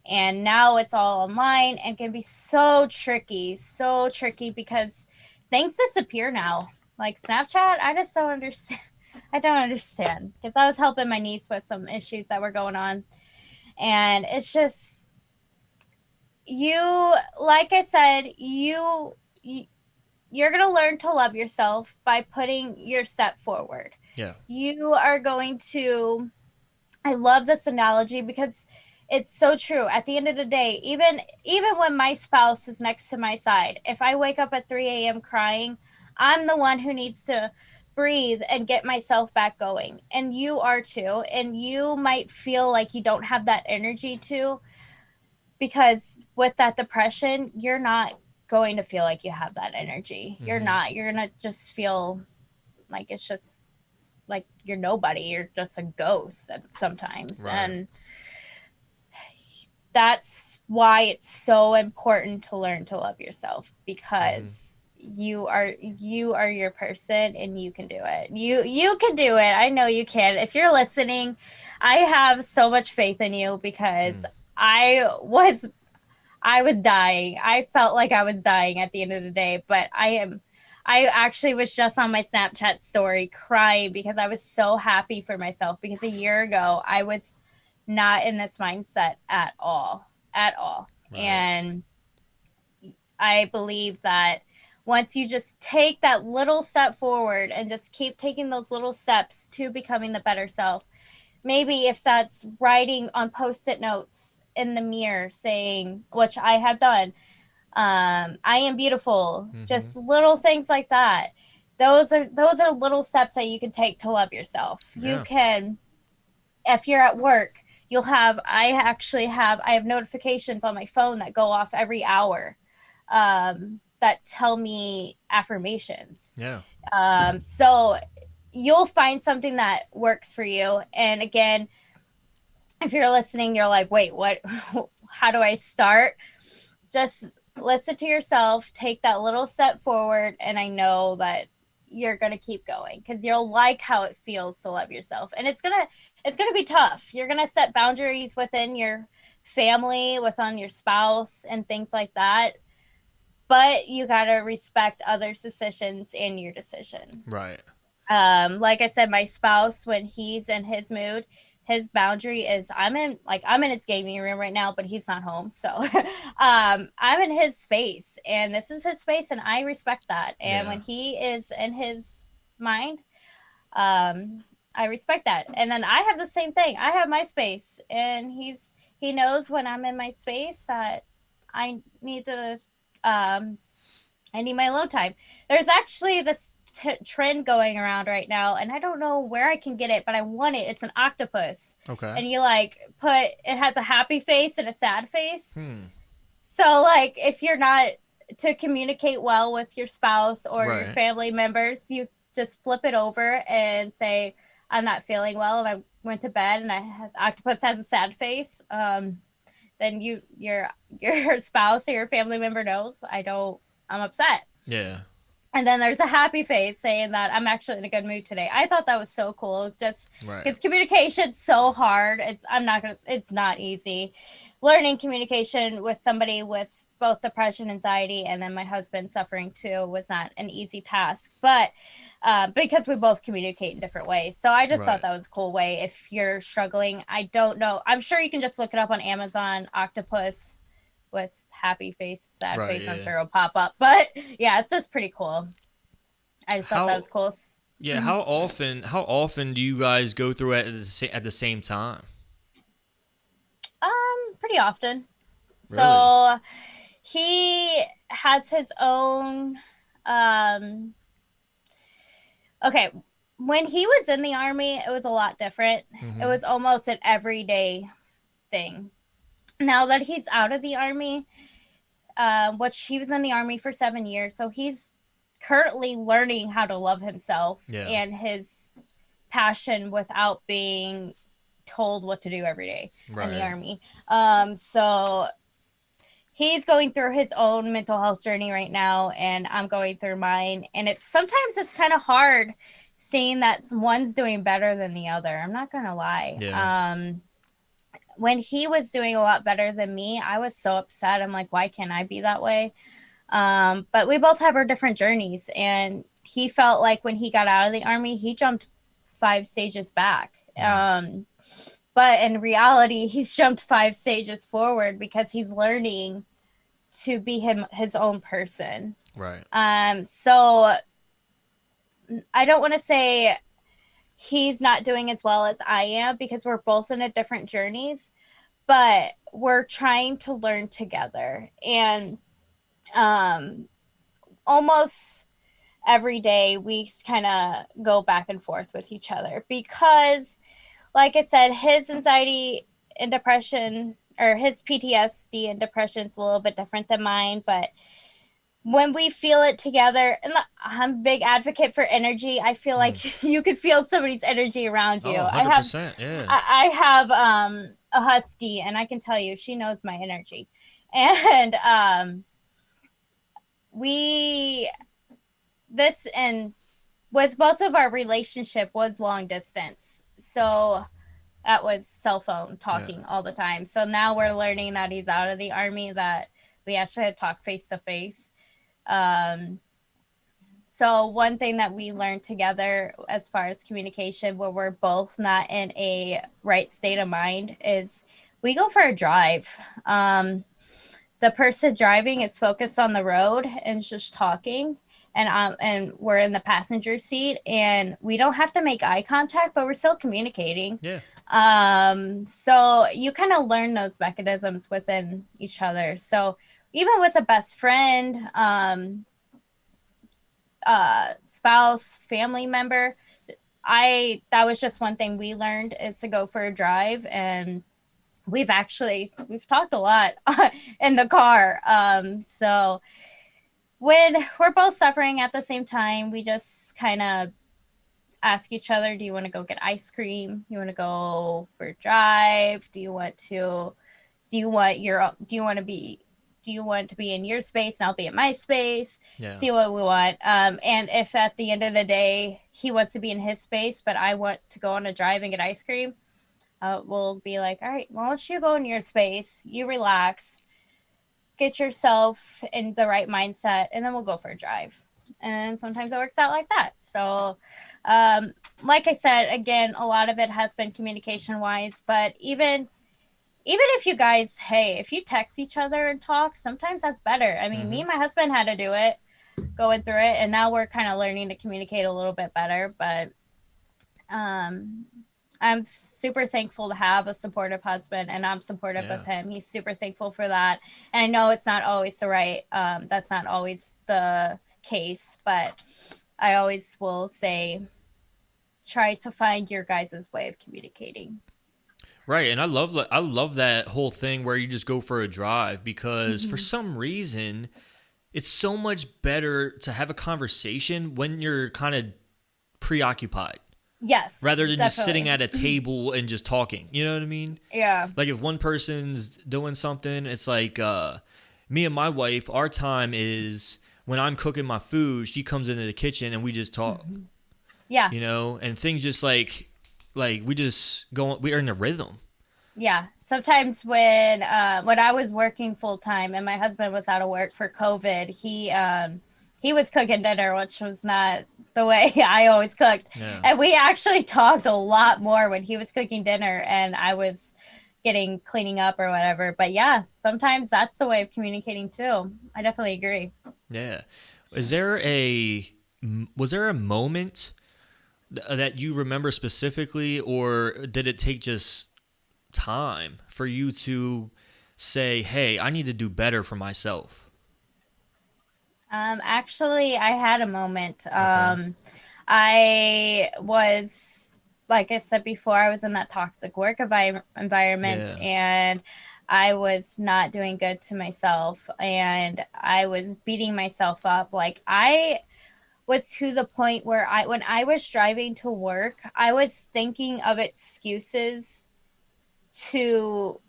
And now it's all online and can be so tricky because things disappear now. Like Snapchat, I just don't understand. I don't understand because I was helping my niece with some issues that were going on, and it's just you. Like I said, you you're going to learn to love yourself by putting your step forward. Yeah, You are going to, I love this analogy because it's so true. At the end of the day, even when my spouse is next to my side, if I wake up at 3 a.m. crying, I'm the one who needs to breathe and get myself back going. And you are too. And you might feel like you don't have that energy to, because with that depression, you're not going to feel like you have that energy. You're mm-hmm. not. You're going to just feel like it's just like you're nobody. You're just a ghost sometimes. Right, And that's why it's so important to learn to love yourself, mm-hmm. because you are your person and you can do it. You can do it. I know you can. If you're listening, I have so much faith in you because Mm. I was I was dying. I felt like I was dying at the end of the day, but I actually was just on my Snapchat story crying because I was so happy for myself because a year ago I was not in this mindset at all. At all. Right, And I believe that once you just take that little step forward and just keep taking those little steps to becoming the better self, maybe if that's writing on post-it notes in the mirror saying, which I have done, I am beautiful, mm-hmm. just little things like that. Those are little steps that you can take to love yourself. You Yeah, can, if you're at work, you'll have, I have notifications on my phone that go off every hour, that tell me affirmations. Yeah. So you'll find something that works for you. And again, if you're listening, you're like, wait, what? How do I start? Just listen to yourself, take that little step forward, and I know that you're gonna keep going because you'll like how it feels to love yourself. And it's gonna be tough. You're gonna set boundaries within your family, within your spouse, and things like that. But you gotta respect others' decisions and your decision. Right. Like I said, my spouse, when he's in his mood, his boundary is I'm in his gaming room right now, but he's not home. So I'm in his space and this is his space and I respect that. And Yeah. when he is in his mind, um I respect that. And then I have the same thing. I have my space and he knows when I'm in my space that I need to um I need my alone time. There's actually this trend going around right now, and I don't know where I can get it, but I want it. It's an octopus, Okay. and you like put it has a happy face and a sad face. Hmm. So like if you're not to communicate well with your spouse or your Right. family members, you just flip it over and say, "I'm not feeling well," and I went to bed, and octopus has a sad face. Then your spouse or your family member knows I'm upset. Yeah. And then there's a happy face saying that I'm actually in a good mood today. I thought that was so cool. Just Right. because communication's so hard. It's not easy. Learning communication with somebody with both depression, anxiety, and then my husband suffering too was not an easy task. But because we both communicate in different ways. So I just thought Right. that was a cool way. If you're struggling, I don't know. I'm sure you can just look it up on Amazon, octopus with happy face, sad Right. face. I'm Yeah. sure it'll pop up. But yeah, it's just pretty cool. I just thought that How? was cool. Yeah. How often do you guys go through it at the same time? Pretty often. Really? So he has his own. Um, okay, when he was in the army, it was a lot different. It Mm-hmm. was almost an everyday thing. Now that he's out of the army, which he was in the army for 7 years, so he's currently learning how to love himself Yeah. and his passion without being told what to do every day in the Right. army. So he's going through his own mental health journey right now, and I'm going through mine. And it's kind of hard seeing that one's doing better than the other. I'm not gonna lie. Yeah. When he was doing a lot better than me, I was so upset. I'm like, why can't I be that way? But we both have our different journeys, and he felt like when he got out of the army, he jumped 5 stages back. Mm. But in reality, he's jumped 5 stages forward because he's learning to be his own person. Right. So I don't want to say he's not doing as well as I am because we're both in a different journeys, but we're trying to learn together. And um, almost every day we kind of go back and forth with each other because, like I said, his anxiety and depression or his PTSD and depression is a little bit different than mine, but when we feel it together, and I'm a big advocate for energy. I feel Mm. like you could feel somebody's energy around you. Oh, 100%. Yeah. I have a husky, and I can tell you she knows my energy, and we this and with both of our relationship was long distance, so that was cell phone Yeah. talking all the time. So now we're learning that he's out of the army that we actually had to talk face to face. Um, so one thing that we learned together as far as communication, where we're both not in a right state of mind, is we go for a drive. The person driving is focused on the road and just talking, and we're in the passenger seat, and we don't have to make eye contact, but we're still communicating. Yeah. So you kind of learn those mechanisms within each other. So even with a best friend, spouse, family member, I that was just one thing we learned is to go for a drive, and we've talked a lot in the car. So when we're both suffering at the same time, we just kind of ask each other, do you want to go get ice cream? You want to go for a drive? Do you want to be do you want to be in your space and I'll be in my space? Yeah. See what we want. And if at the end of the day he wants to be in his space, but I want to go on a drive and get ice cream, we'll be like, all right, why don't you go in your space? You relax, get yourself in the right mindset, and then we'll go for a drive. And sometimes it works out like that. So, like I said, again, a lot of it has been communication wise, but even if you guys, hey, if you text each other and talk, sometimes that's better. I mean, me Mm-hmm. and my husband had to do it, going through it, and now we're kind of learning to communicate a little bit better. But um, I'm super thankful to have a supportive husband, and I'm supportive of Yeah. him. He's super thankful for that. And I know it's not always the right, that's not always the case, but I always will say, try to find your guys' way of communicating. Right, and I love that whole thing where you just go for a drive because for Mm-hmm. some reason it's so much better to have a conversation when you're kind of preoccupied Yes, rather than just sitting definitely. at a table and just talking. You know what I mean? Yeah. Like if one person's doing something, it's like me and my wife, our time is when I'm cooking my food, she comes into the kitchen and we just talk, Mm-hmm. Yeah. you know, and things just like we just go, we are in a rhythm. Yeah. Sometimes when I was working full time and my husband was out of work for COVID, he was cooking dinner, which was not the way I always cooked. Yeah. And we actually talked a lot more when he was cooking dinner and I was getting cleaning up or whatever. But yeah, sometimes that's the way of communicating too. I definitely agree. Yeah. Is there a was there a moment that you remember specifically, or did it take just time for you to say, "Hey, I need to do better for myself"? Actually, I had a moment. Okay. I was, like I said before, I was in that toxic work environment Yeah. and I was not doing good to myself and I was beating myself up. Like, I was to the point where when I was driving to work, I was thinking of excuses to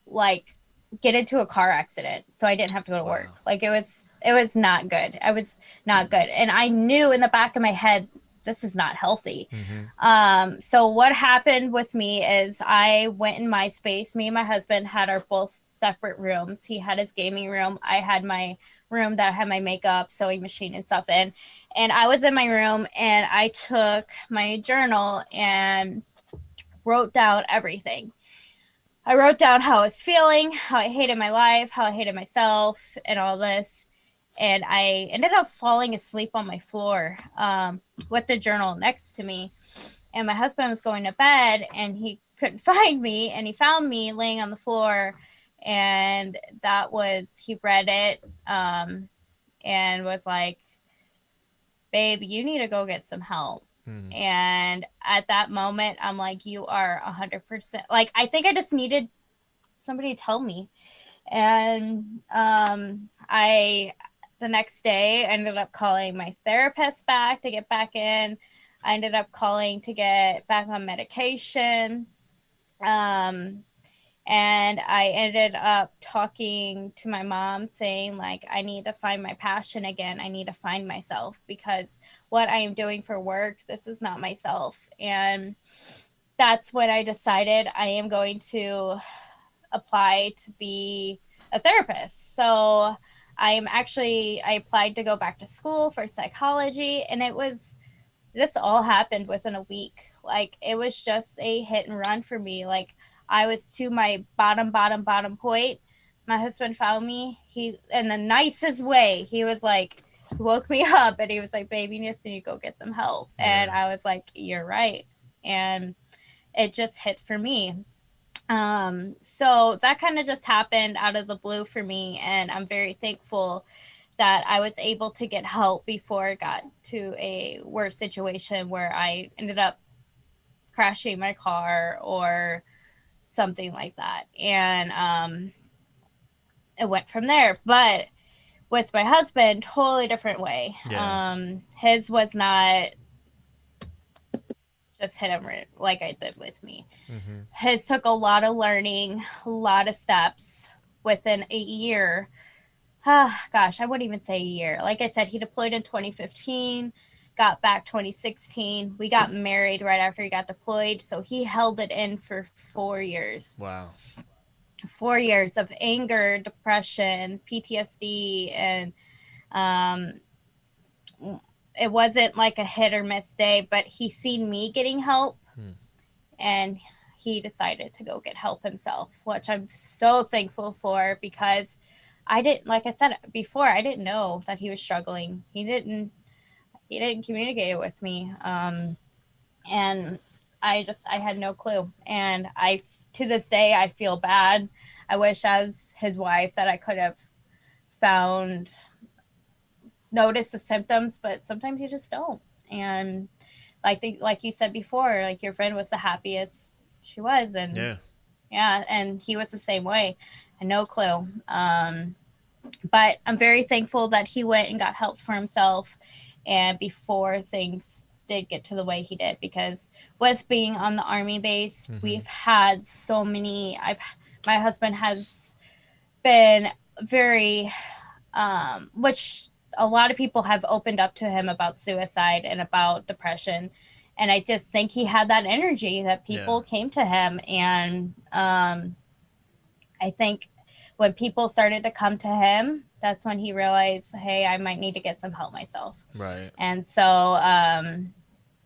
like get into a car accident so I didn't have to go to work. Wow. Like it was not good. I was not good. And I knew in the back of my head this is not healthy. Mhm. So what happened with me is I went in my space. Me and my husband had our both separate rooms. He had his gaming room. I had my room that I had my makeup, sewing machine and stuff in. And I was in my room and I took my journal and wrote down everything. I wrote down how I was feeling, how I hated my life, how I hated myself, and all this. And I ended up falling asleep on my floor with the journal next to me. And my husband was going to bed and he couldn't find me. And he found me laying on the floor. And he read it and was like, babe, you need to go get some help. Mhm. And at that moment, I'm like, you are 100%. Like, I think I just needed somebody tell me. And I, the next day, ended up calling my therapist back to get back in. I ended up calling to get back on medication. Um, and I ended up talking to my mom saying, like, I need to find my passion again. I need to find myself because what I am doing for work, this is not myself. And that's when I decided I am going to apply to be a therapist. So I applied to go back to school for psychology and this all happened within a week. Like it was just a hit and run for me. Like I was to my bottom point. My husband found me. He in the nicest way. He was like woke me up and he was like, "Baby, you just need to go get some help." And Yeah. I was like, "You're right." And it just hit for me. So that kind of just happened out of the blue for me, and I'm very thankful that I was able to get help before it got to a worse situation where I ended up crashing my car or something like that. And it went from there. But With my husband, totally different way. Yeah. His was not just hit him like I did with me. Mm-hmm. His took a lot of learning, a lot of steps within a year. Gosh, I wouldn't even say a year. Like I said, he deployed in 2015, got back 2016. We got married right after he got deployed. So he held it in for 4 years. Wow. 4 years of anger, depression, PTSD, and um, it wasn't like a hit or miss day, but he seen me getting help Hmm. and he decided to go get help himself, which I'm so thankful for because I didn't, like I said before, I didn't know that he was struggling. He didn't communicate it with me, and I had no clue. And I, to this day, I feel bad. I wish, as his wife, that I could have found noticed the symptoms, but sometimes you just don't. And like you said before, like your friend was the happiest she was, and Yeah. yeah, and he was the same way. I had no clue. But I'm very thankful that he went and got help for himself, and before things did get to the way he did, because with being on the army base, Mm-hmm. we've had so many. My husband has been very, which a lot of people have opened up to him about suicide and about depression. And I just think he had that energy that Yeah. people came to him. And I think when people started to come to him, that's when he realized, hey, I might need to get some help myself. Right. And so,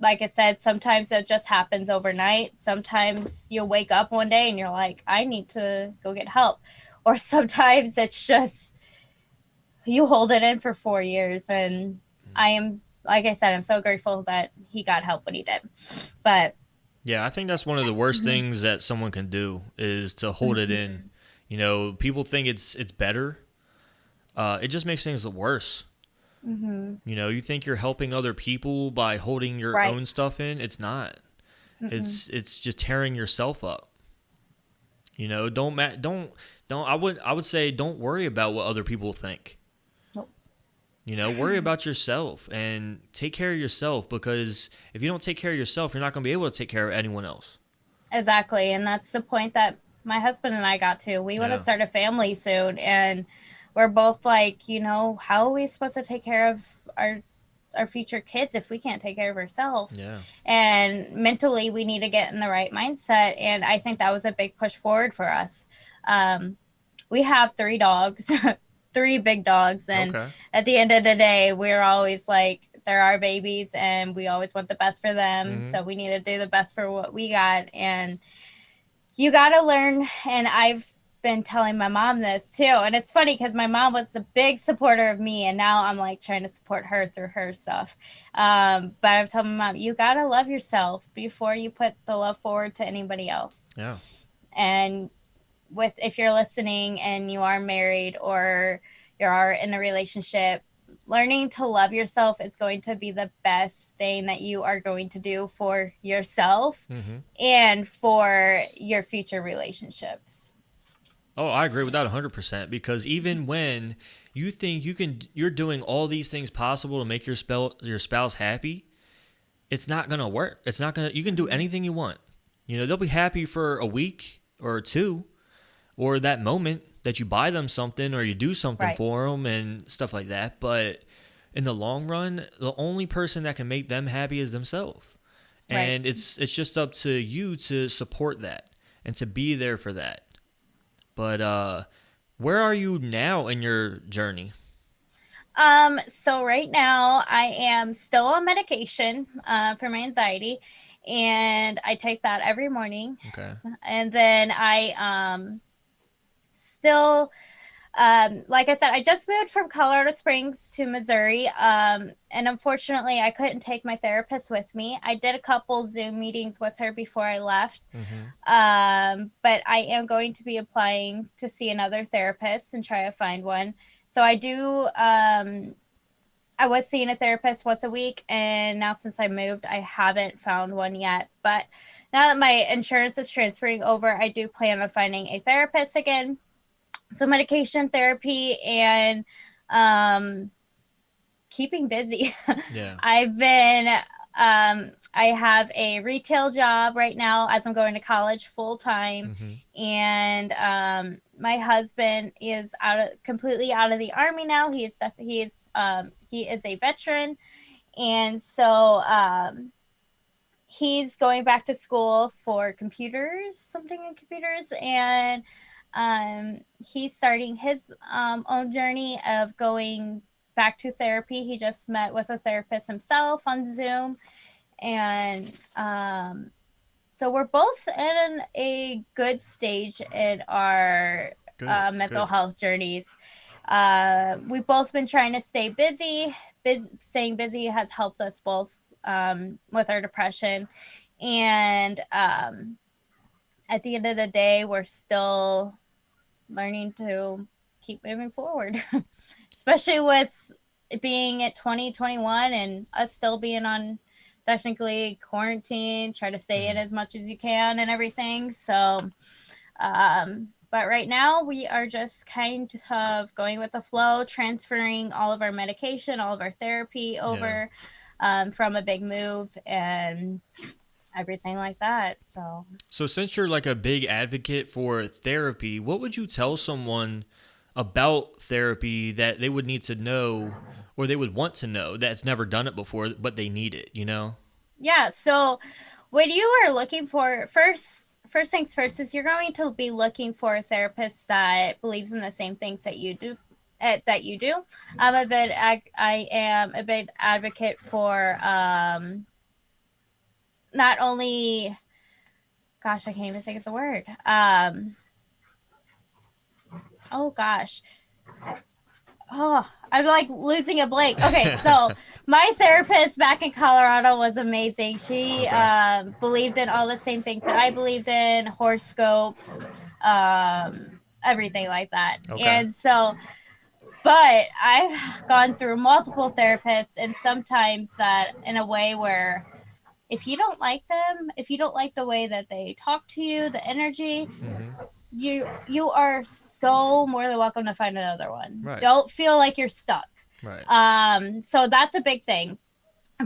like I said, sometimes it just happens overnight. Sometimes you'll wake up one day and you're like, I need to go get help. Or sometimes it's just you hold it in for 4 years. And I am, like I said, I'm so grateful that he got help when he did. But Yeah, I think that's one of the worst things that someone can do is to hold it in. You know, people think it's better. It just makes things worse. You know, you think you're helping other people by holding your right. own stuff in. It's not. It's just tearing yourself up. You know, don't. I would say don't worry about what other people think. Nope. You know, worry about yourself and take care of yourself, because if you don't take care of yourself, you're not going to be able to take care of anyone else. Exactly. And that's the point that my husband and I got to. We want to Yeah. start a family soon. And we're both like, how are we supposed to take care of our future kids if we can't take care of ourselves? Yeah. And mentally, we need to get in the right mindset. And I think that was a big push forward for us. Um, we have 3 dogs, 3 big dogs. And Okay. at the end of the day, we're always like, they're our babies and we always want the best for them. Mhm. So we need to do the best for what we got. And you got to learn. And I've been telling my mom this too. And it's funny because my mom was a big supporter of me. And now I'm like trying to support her through her stuff. But I've told my mom, you got to love yourself before you put the love forward to anybody else. Yeah. And if you're listening and you are married or you are in a relationship, learning to love yourself is going to be the best thing that you are going to do for yourself Mhm. and for your future relationships. Oh, I agree with that 100%, because even when you think you're doing all these things possible to make your spouse happy, it's not going to work. It's not going to You can do anything you want. You know, they'll be happy for a week or two, or that moment that you buy them something or you do something Right, for them and stuff like that, but in the long run, the only person that can make them happy is themselves. right. And it's just up to you to support that and to be there for that. But where are you now in your journey? So right now I am still on medication for my anxiety, and I take that every morning. Okay. And then I still like I said, I just moved from Colorado Springs to Missouri. And unfortunately, I couldn't take my therapist with me. I did a couple Zoom meetings with her before I left. Mm-hmm. But I am going to be applying to see another therapist and try to find one. So I do. I was seeing a therapist once a week, and now since I moved, I haven't found one yet. But now that my insurance is transferring over, I do plan on finding a therapist again. So medication therapy and Um, Keeping busy. Yeah. I've been I have a retail job right now as I'm going to college full time, Mm-hmm. and my husband is completely out of the army now. He is a veteran, and so he's going back to school for computers, something in computers, and he's starting his own journey of going back to therapy. He just met with a therapist himself on Zoom, and so we're both in a good stage in our Good. mental Good. health journeys. We've both been trying to stay busy. Staying busy has helped us both with our depression. And at the end of the day, we're still learning to keep moving forward, especially with it being at 2021 and us still being on technically quarantine. Try to stay in Mm-hmm. as much as you can and everything. So, but right now we are just kind of going with the flow, transferring all of our medication, all of our therapy Yeah. over from a big move and everything like that. So, So, since you're like a big advocate for therapy, what would you tell someone about therapy that they would need to know or they would want to know that's never done it before, but they need it, you know? yeah. So, when you are looking for first things first is you're going to be looking for a therapist that believes in the same things that you do. That you do. I am a big advocate for not only gosh, I can't even think of the word. Oh gosh. Oh, I'm like losing a blank. Okay, so my therapist back in Colorado was amazing. She Okay. believed in all the same things that I believed in, horoscopes, everything like that. Okay. And so, but I've gone through multiple therapists, and sometimes that in a way where if you don't like them, if you don't like the way that they talk to you, the energy, Mm-hmm. you are so more than welcome to find another one. Right. Don't feel like you're stuck. Right. So that's a big thing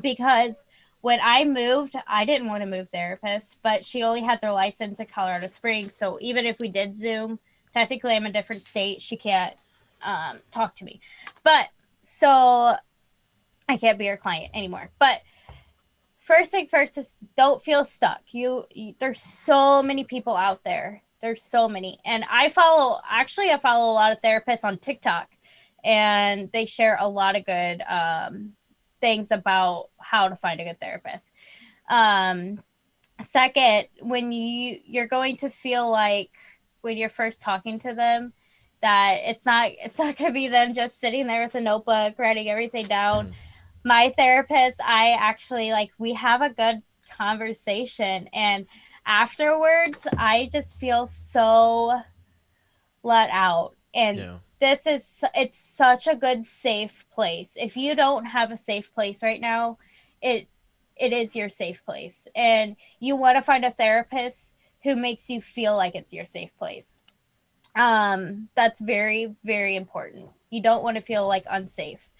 because when I moved, I didn't want to move therapists, but she only has her license in Colorado Springs. So even if we did Zoom, technically I'm in a different state. She can't talk to me. But so I can't be her client anymore. But first things first is don't feel stuck. There's so many people out there. There's so many. And I follow a lot of therapists on TikTok and they share a lot of good things about how to find a good therapist. Um, Second, when you're going to feel like when you're first talking to them that it's not going to be them just sitting there with a notebook writing everything down. Mm. My therapist, I actually like we have a good conversation and afterwards I just feel so let out. And Yeah. it's such a good safe place. If you don't have a safe place right now, it it is your safe place. And you want to find a therapist who makes you feel like it's your safe place. That's very, very important. You don't want to feel like unsafe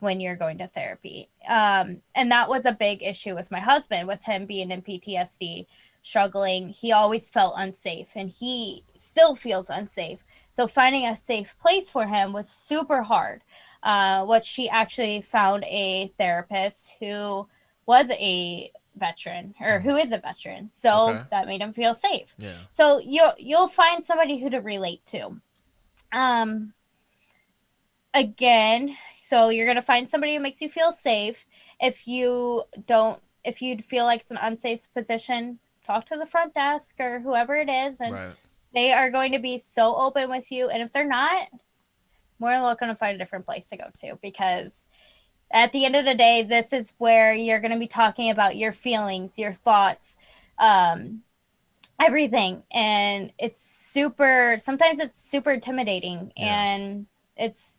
when you're going to therapy. And that was a big issue with my husband, with him being in PTSD, struggling. He always felt unsafe and he still feels unsafe. So finding a safe place for him was super hard. What she actually found a therapist who was a veteran or Mm-hmm. who is a veteran. So Okay. that made him feel safe. Yeah. So you'll find somebody who to relate to. Um, Again, so you're gonna find somebody who makes you feel safe. If you feel like it's an unsafe position, talk to the front desk or whoever it is, and Right. they are going to be so open with you. And if they're not, more than welcome to find a different place to go to because at the end of the day, this is where you're going to be talking about your feelings, your thoughts, um, everything. And sometimes it's super intimidating Yeah. and it's,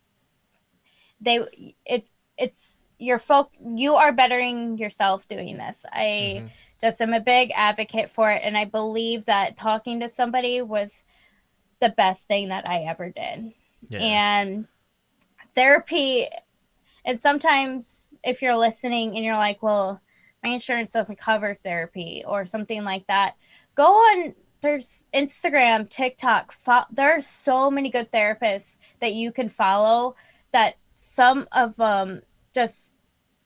it's you are bettering yourself doing this. I Mm-hmm. just am a big advocate for it. And I believe that talking to somebody was the best thing that I ever did. Yeah. And therapy, and sometimes if you're listening and you're like, well, my insurance doesn't cover therapy or something like that, go on. There's Instagram, TikTok. There are so many good therapists that you can follow, that some of them just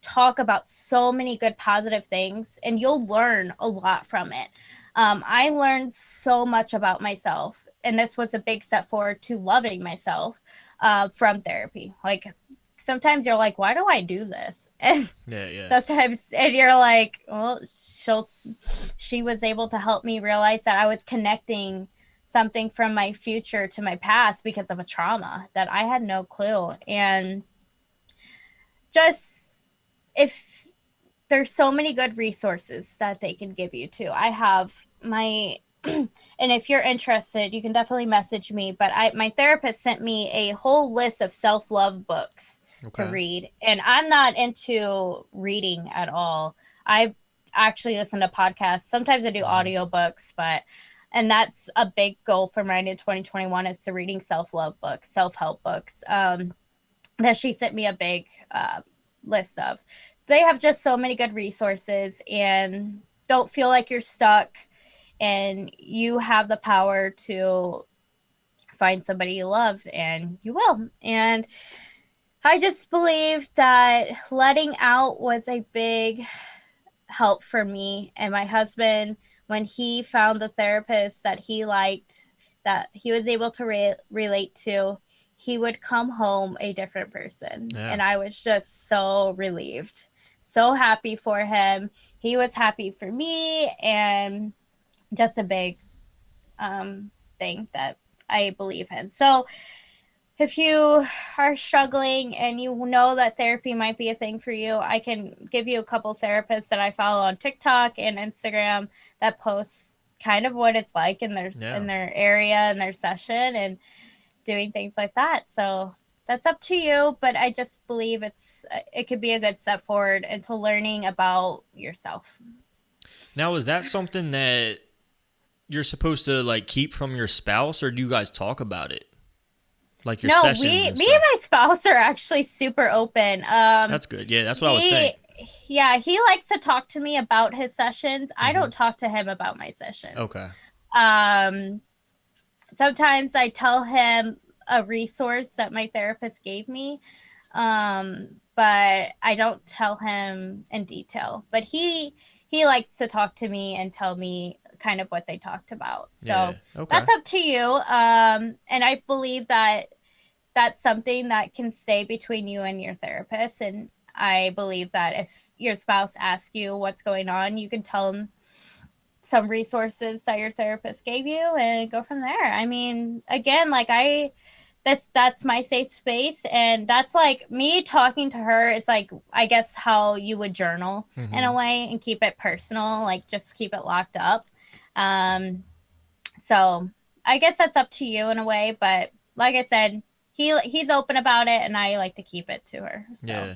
talk about so many good positive things, and you'll learn a lot from it. I learned so much about myself, and this was a big step forward to loving myself, from therapy. Like, sometimes you're like, why do I do this? And Yeah, yeah. sometimes, and you're like, well, she was able to help me realize that I was connecting something from my future to my past because of a trauma that I had no clue. And just, if there's so many good resources that they can give you too. I have my and if you're interested, you can definitely message me, but my therapist sent me a whole list of self-love books to Okay. read, and I'm not into reading at all. I actually listen to podcasts. Sometimes I do Mm-hmm. audiobooks, but and that's a big goal for mine in 2021, is to reading self-love books, self-help books. That she sent me a big list of. They have just so many good resources, and don't feel like you're stuck, and you have the power to find somebody you love, and you will. And I just believe that letting out was a big help for me and my husband. When he found the therapist that he liked, that he was able to relate to, he would come home a different person. Yeah. And I was just so relieved, so happy for him. He was happy for me, and just a big thing that I believe in. So if you are struggling and you know that therapy might be a thing for you, I can give you a couple therapists that I follow on TikTok and Instagram that posts kind of what it's like Yeah. in their area and their session, and doing things like that. So that's up to you, but I just believe it could be a good step forward into learning about yourself. Now, is that something that you're supposed to like keep from your spouse, or do you guys talk about it, like your No, sessions and me and stuff? my spouse are actually super open. That's good. Yeah, that's what I would He, think. yeah, he likes to talk to me about his sessions. I Mm-hmm. don't talk to him about my sessions. Okay. Um, Sometimes I tell him a resource that my therapist gave me, but I don't tell him in detail. But he likes to talk to me and tell me kind of what they talked about. Yeah. So Okay. that's up to you. And I believe that that's something that can stay between you and your therapist. And I believe that if your spouse asks you what's going on, you can tell them some resources that your therapist gave you and go from there. I mean, again, like that's my safe space, and that's like me talking to her. It's like, I guess, how you would journal in Mm-hmm. a way and keep it personal, like just keep it locked up. Um, so I guess that's up to you in a way, but like I said, he's open about it, and I like to keep it to her. So Yeah.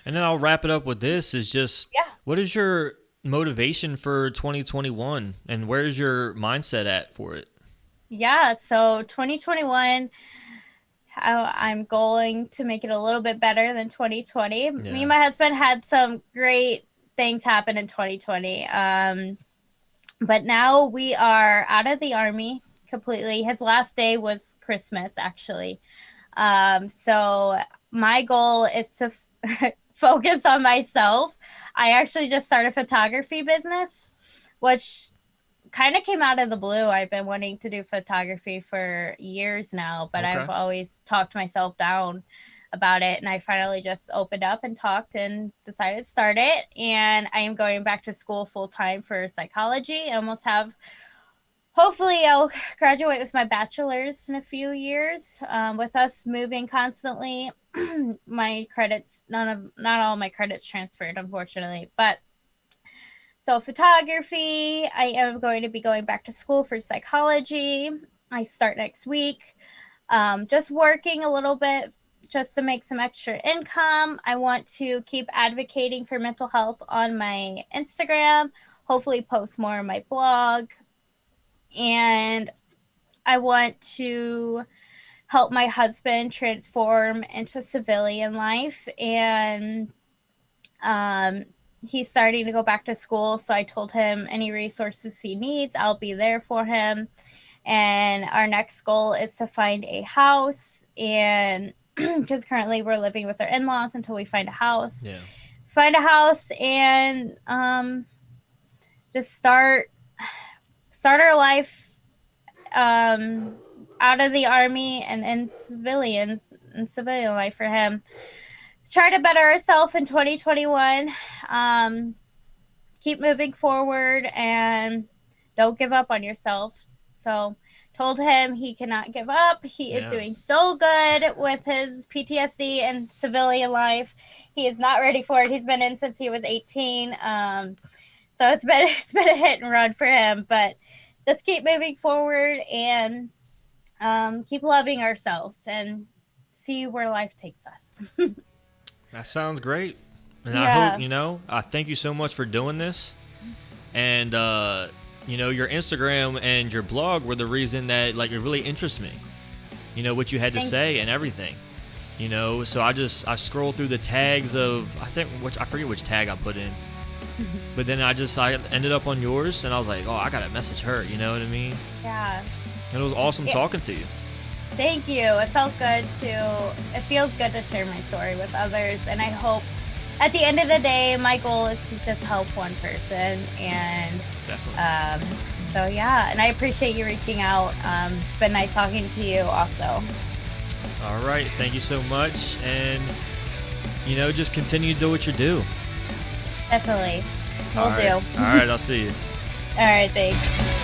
And then I'll wrap it up with this: is just yeah, what is your motivation for 2021, and where's your mindset at for it? yeah. So 2021, I'm going to make it a little bit better than 2020. Me and Yeah. my husband had some great things happen in 2020. But now we are out of the army completely. His last day was Christmas, actually. So my goal is to focus on myself. I actually just started a photography business, which kind of came out of the blue. I've been wanting to do photography for years now, but I've Okay. always talked myself down about it. And I finally just opened up and talked and decided to start it. And I am going back to school full time for psychology. I almost have, hopefully, I'll graduate with my bachelor's in a few years. With us moving constantly, my credits, not all my credits transferred, unfortunately, but so, photography, I am going to be going back to school for psychology. I start next week. Just working a little bit just to make some extra income. I want to keep advocating for mental health on my Instagram, hopefully, post more on my blog. And I want to help my husband transform into civilian life. And um, he's starting to go back to school. So I told him any resources he needs, I'll be there for him. And our next goal is to find a house. And because currently we're living with our in-laws until we find a house. Yeah. Find a house and just start our life out of the army and in civilian life for him. Try to better ourselves in 2021. Keep moving forward and don't give up on yourself. So told him he cannot give up. He is doing so good with his PTSD and civilian life. He is not ready for it. He's been in since he was 18. So it's been a hit and run for him, but just keep moving forward and keep loving ourselves and see where life takes us. That sounds great. And Yeah. I hope, I thank you so much for doing this. And, your Instagram and your blog were the reason that, like, it really interests me. What you had to say and everything. So I scrolled through the tags of, I forget which tag I put in. But then I ended up on yours, and I was like, oh, I gotta message her, you know what I mean? Yeah. And it was awesome talking to you. Thank you. It feels good to share my story with others, and I hope at the end of the day, my goal is to just help one person. And definitely. So yeah, and I appreciate you reaching out. It's been nice talking to you also. All right, thank you so much, and just continue to do what you do. Definitely. Will do. All right, I'll see you. All right, thanks.